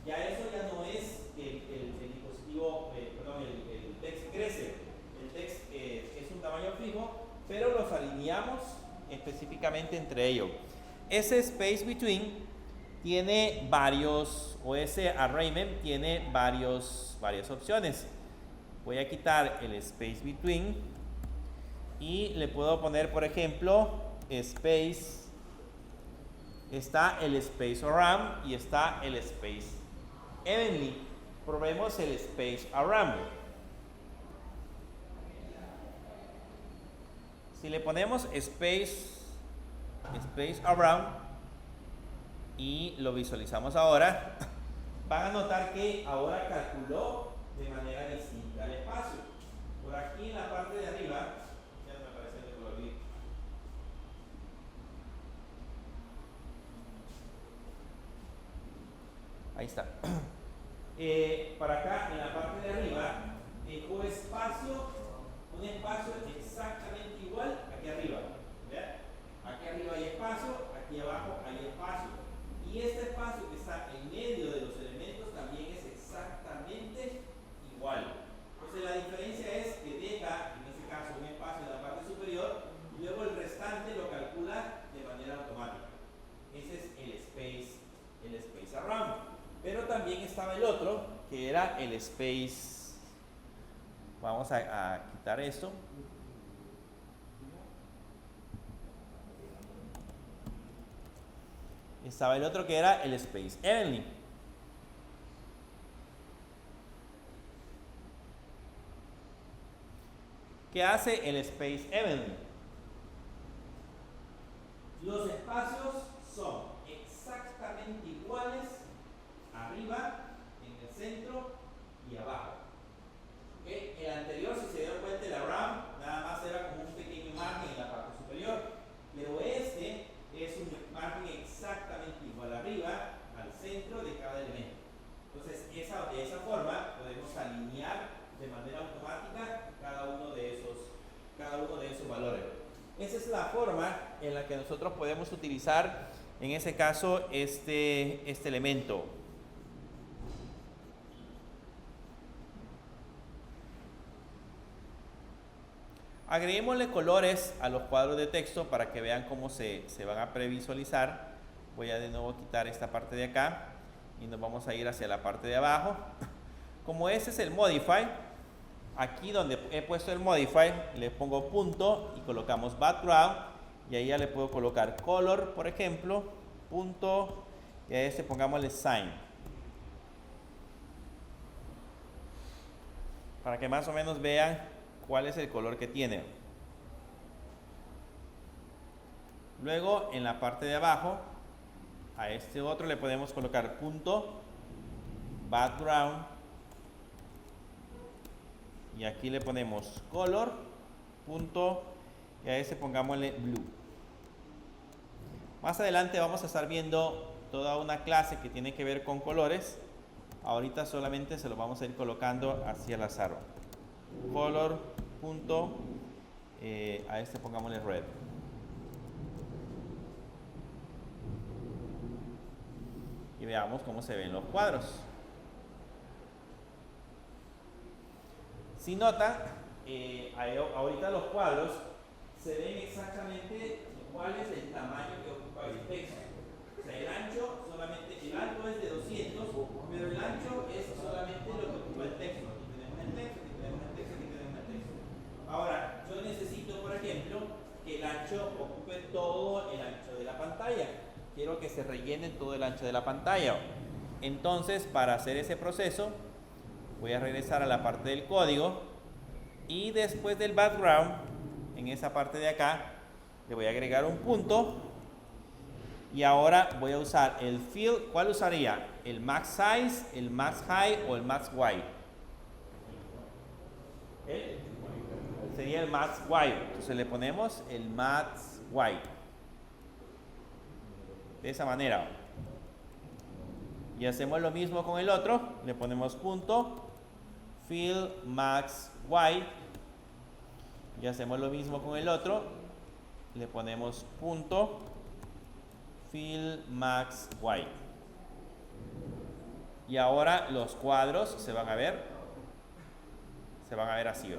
Ya eso ya no es que el dispositivo, el text crece, el text es un tamaño fijo, pero los alineamos específicamente entre ellos. Ese space between tiene varios, o ese arrayment tiene varias opciones. Voy a quitar el space between y le puedo poner, por ejemplo, space. Está el space around y está el space evenly. Probemos el space around. Si le ponemos space around y lo visualizamos ahora, van a notar que ahora calculó de manera distinta el espacio. Por aquí en la parte de arriba, ya no me aparece el color gris. Ahí está. Para acá en la parte de arriba dejó un espacio exactamente igual aquí arriba. ¿Vean? Aquí arriba hay espacio, aquí abajo hay espacio. Y este espacio que está en medio de los elementos también es exactamente igual. Entonces la diferencia es que deja, en este caso, un espacio en la parte superior y luego el restante lo calcula de manera automática. Ese es el space around. Pero también estaba el otro, que era el space. Vamos a quitar esto. Estaba el otro que era el space evenly. ¿Qué hace el space evenly? Los espacios son exactamente iguales arriba, en el centro y abajo. ¿Okay? El anterior, si se dieron cuenta, el around nada más era como un pequeño margen en la parte superior, pero este es un margen exactamente igual arriba al centro de cada elemento. Entonces, de esa forma podemos alinear de manera automática cada uno de esos valores. Esa es la forma en la que nosotros podemos utilizar, en ese caso, este elemento. Agreguémosle colores a los cuadros de texto para que vean cómo se van a previsualizar. Voy a de nuevo quitar esta parte de acá y nos vamos a ir hacia la parte de abajo. Como ese es el modify, aquí donde he puesto el modify le pongo punto y colocamos background y ahí ya le puedo colocar color, por ejemplo, punto, y a este pongámosle sign, para que más o menos vean cuál es el color que tiene. Luego en la parte de abajo a este otro le podemos colocar punto background y aquí le ponemos color, punto, y a ese pongámosle blue. Más adelante vamos a estar viendo toda una clase que tiene que ver con colores. Ahorita solamente se lo vamos a ir colocando hacia el azar. Color, punto, a este pongámosle red. Y veamos cómo se ven los cuadros. Si notan, ahorita los cuadros se ven exactamente iguales del tamaño que ocupa el texto. O sea, el ancho solamente, el alto es de 200, pero el ancho es solamente lo que ocupa el texto. Aquí tenemos el texto, aquí tenemos el texto, aquí tenemos el texto. Ahora, yo necesito, por ejemplo, que el ancho ocupe todo el ancho de la pantalla. Quiero que se rellene todo el ancho de la pantalla. Entonces, para hacer ese proceso, voy a regresar a la parte del código y después del background, en esa parte de acá, le voy a agregar un punto y ahora voy a usar el fill. ¿Cuál usaría? ¿El max size, el max height o el max wide? Sería el max wide. Entonces le ponemos el max wide. De esa manera. Y hacemos lo mismo con el otro. Le ponemos punto, fill max wide. Y hacemos lo mismo con el otro. Le ponemos punto, fill max wide. Y ahora los cuadros se van a ver así.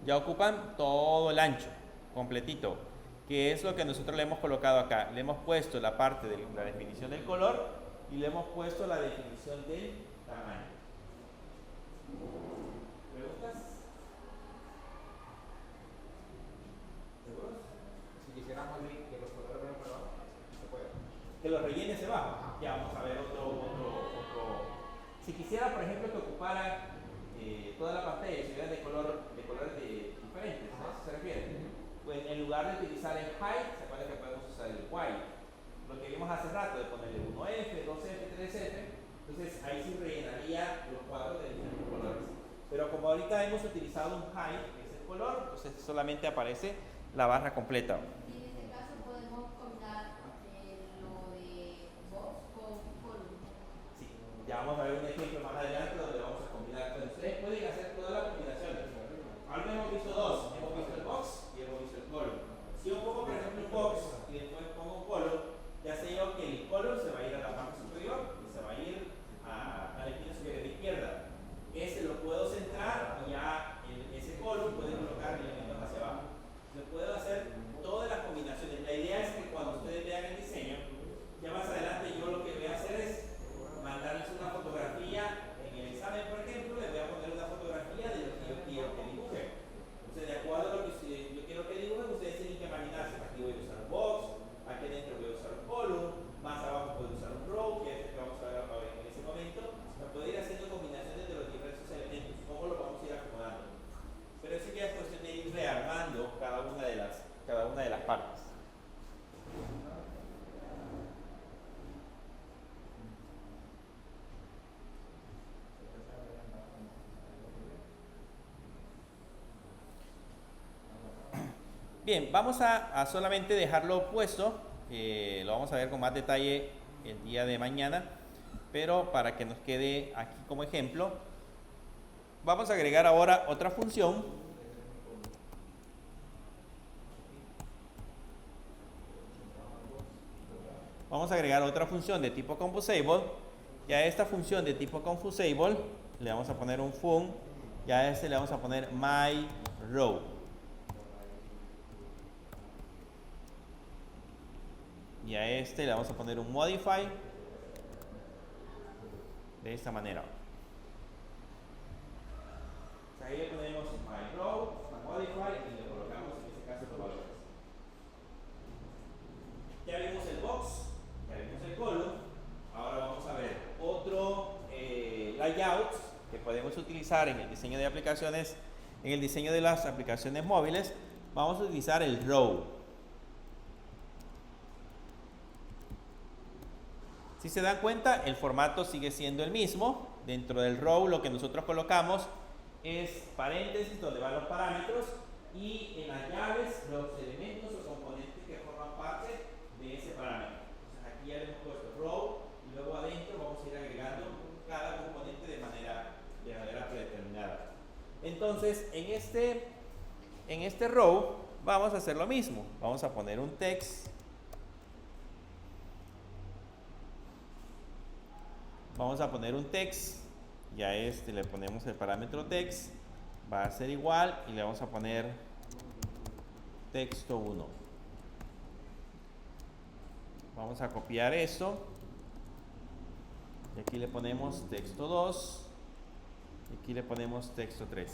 Ya ocupan todo el ancho, completito. Que es lo que nosotros le hemos colocado acá. Le hemos puesto la parte de la definición del color y le hemos puesto la definición del tamaño. ¿Preguntas? ¿Seguros? Si quisiéramos que los colores vayan para abajo, se puede. Que los rellenes se bajan. Ya vamos a ver otro. Si quisiera, por ejemplo, que ocupara toda la pantalla, si hubiera de colores diferentes, ¿no? ¿Se refiere? Pues en lugar de utilizar el height, se acuerda que podemos usar el wide. Lo que vimos hace rato de ponerle 1F, 2F, 3F, entonces ahí sí rellenaría los cuadros de diferentes colores. Pero como ahorita hemos utilizado un height, que es el color, entonces solamente aparece la barra completa. Y en este caso podemos combinar lo de box con column. Sí, ya vamos a ver un ejemplo más adelante donde vamos a combinar. Entonces ustedes pueden hacer todas las combinaciones. Ahora hemos visto dos, hemos visto el box y hemos visto el color. Si yo pongo por ejemplo un box y después pongo un color, ya sé yo que el color se va a ir a la parte superior y se va a ir a la esquina superior de izquierda. Ese lo puedo centrar y ya ese color puede colocar elementos hacia abajo. Yo puedo hacer todas las combinaciones. La idea es que cuando ustedes vean el diseño, ya más adelante yo lo que voy a hacer es mandarles una fotografía. En el examen, por ejemplo, les voy a poner una fotografía de lo que yo quiero que dibujen. Entonces, de acuerdo a lo que yo quiero que dibujen, ustedes tienen que imaginarse. Aquí voy a usar un box, aquí adentro voy a usar un column, más abajo puedo usar un row, que es el que vamos a ver ahora en ese momento. Para poder ir haciendo combinaciones de los diversos elementos, cómo lo vamos a ir acomodando. Pero sí que es cuestión de ir rearmando cada una de las partes. Bien, vamos a solamente dejarlo puesto, lo vamos a ver con más detalle el día de mañana, pero para que nos quede aquí como ejemplo, vamos a agregar ahora otra función. Vamos a agregar otra función de tipo confusable, y a esta función de tipo confusable le vamos a poner un fun, y a este le vamos a poner myRow. Y a este le vamos a poner un modify de esta manera. O sea, ahí le ponemos myRow, modify y le colocamos en este caso los valores. Ya vimos el box, ya vimos el column. Ahora vamos a ver otro layout que podemos utilizar en el diseño de aplicaciones, en el diseño de las aplicaciones móviles. Vamos a utilizar el row. Si se dan cuenta, el formato sigue siendo el mismo. Dentro del row lo que nosotros colocamos es paréntesis donde van los parámetros y en las llaves los elementos o componentes que forman parte de ese parámetro. Entonces aquí ya le hemos puesto row y luego adentro vamos a ir agregando cada componente de manera predeterminada. Entonces en este row vamos a hacer lo mismo. Vamos a poner un text. Vamos a poner un text. Ya le ponemos el parámetro text. Va a ser igual y le vamos a poner texto 1. Vamos a copiar esto. Y aquí le ponemos texto 2. Y aquí le ponemos texto 3.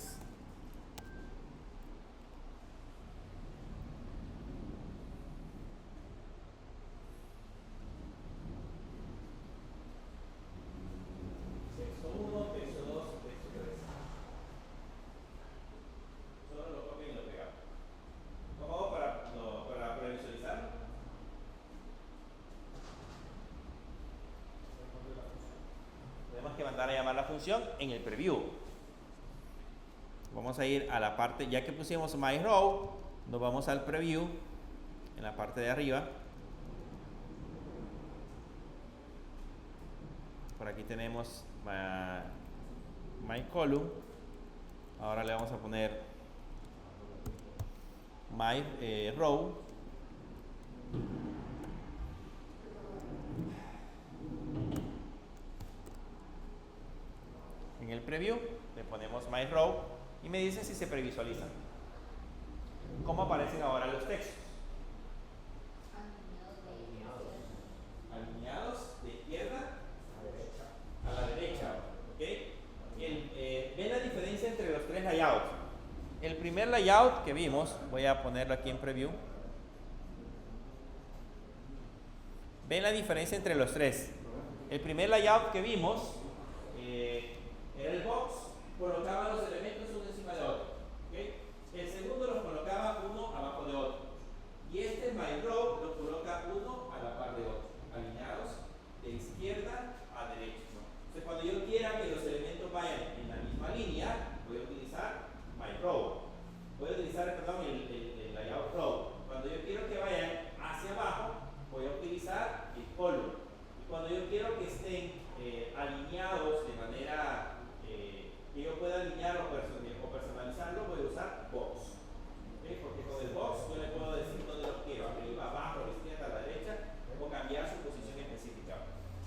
Texto 1, texto 2, texto 3. Solo lo copio y lo pegamos. ¿Cómo hago para previsualizarlo? Tenemos que mandar a llamar la función en el preview. Vamos a ir a la parte, ya que pusimos myRow, nos vamos al preview en la parte de arriba. Por aquí tenemos myColumn. Ahora le vamos a poner myRow. En el preview le ponemos myRow y me dice si se previsualizan. ¿Cómo aparecen ahora los textos? Alineados de izquierda a la derecha. ¿Okay? ¿Ven la diferencia entre los tres layouts? El primer layout que vimos, voy a ponerlo aquí en preview. ¿Ven la diferencia entre los tres? El primer layout que vimos era el box, colocaba los elementos uno encima de otro. ¿Okay? El segundo los colocaba uno abajo de otro. Y este myRow los coloca uno a la par de otro, alineados de izquierda a derecha. Entonces, cuando yo quiera que los elementos vayan en la misma línea, voy a utilizar myRow. Voy a utilizar, el layout row. Cuando yo quiero que vayan hacia abajo, voy a utilizar el column. Y cuando yo quiero que estén alineados de manera que yo pueda alinear o personalizarlo, voy a usar box. ¿Okay? Porque con el box yo le puedo decir dónde lo quiero, arriba, abajo, a la izquierda, a la derecha, o cambiar su posición específica.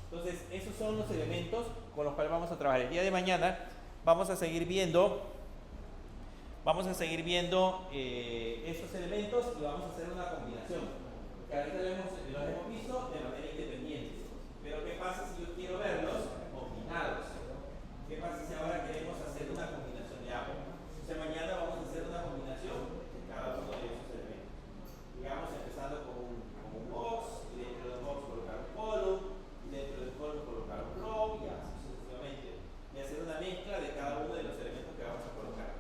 Entonces, esos son los elementos con los cuales vamos a trabajar. El día de mañana vamos a seguir viendo estos elementos y vamos a hacer una combinación. Porque ahorita los hemos visto de manera independiente. Pero ¿qué pasa si yo quiero verlos combinados? ¿Qué pasa si ahora queremos hacer una combinación de ambos? Entonces mañana vamos a hacer una combinación de cada uno de esos elementos. Digamos, empezando con un box, y dentro del box colocar un column, y dentro del column colocar un row, y así sucesivamente. Y hacer una mezcla de cada uno de los elementos que vamos a colocar.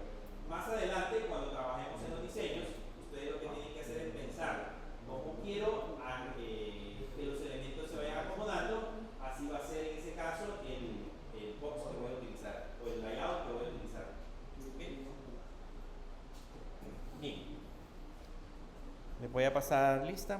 Más adelante, cuando trabajemos en los diseños, ustedes lo que tienen que hacer es pensar cómo quiero que los elementos se vayan acomodando. Así va a ser en ese caso el box que voy a utilizar, o el layout que voy a utilizar. ¿Okay? Bien. Les voy a pasar lista.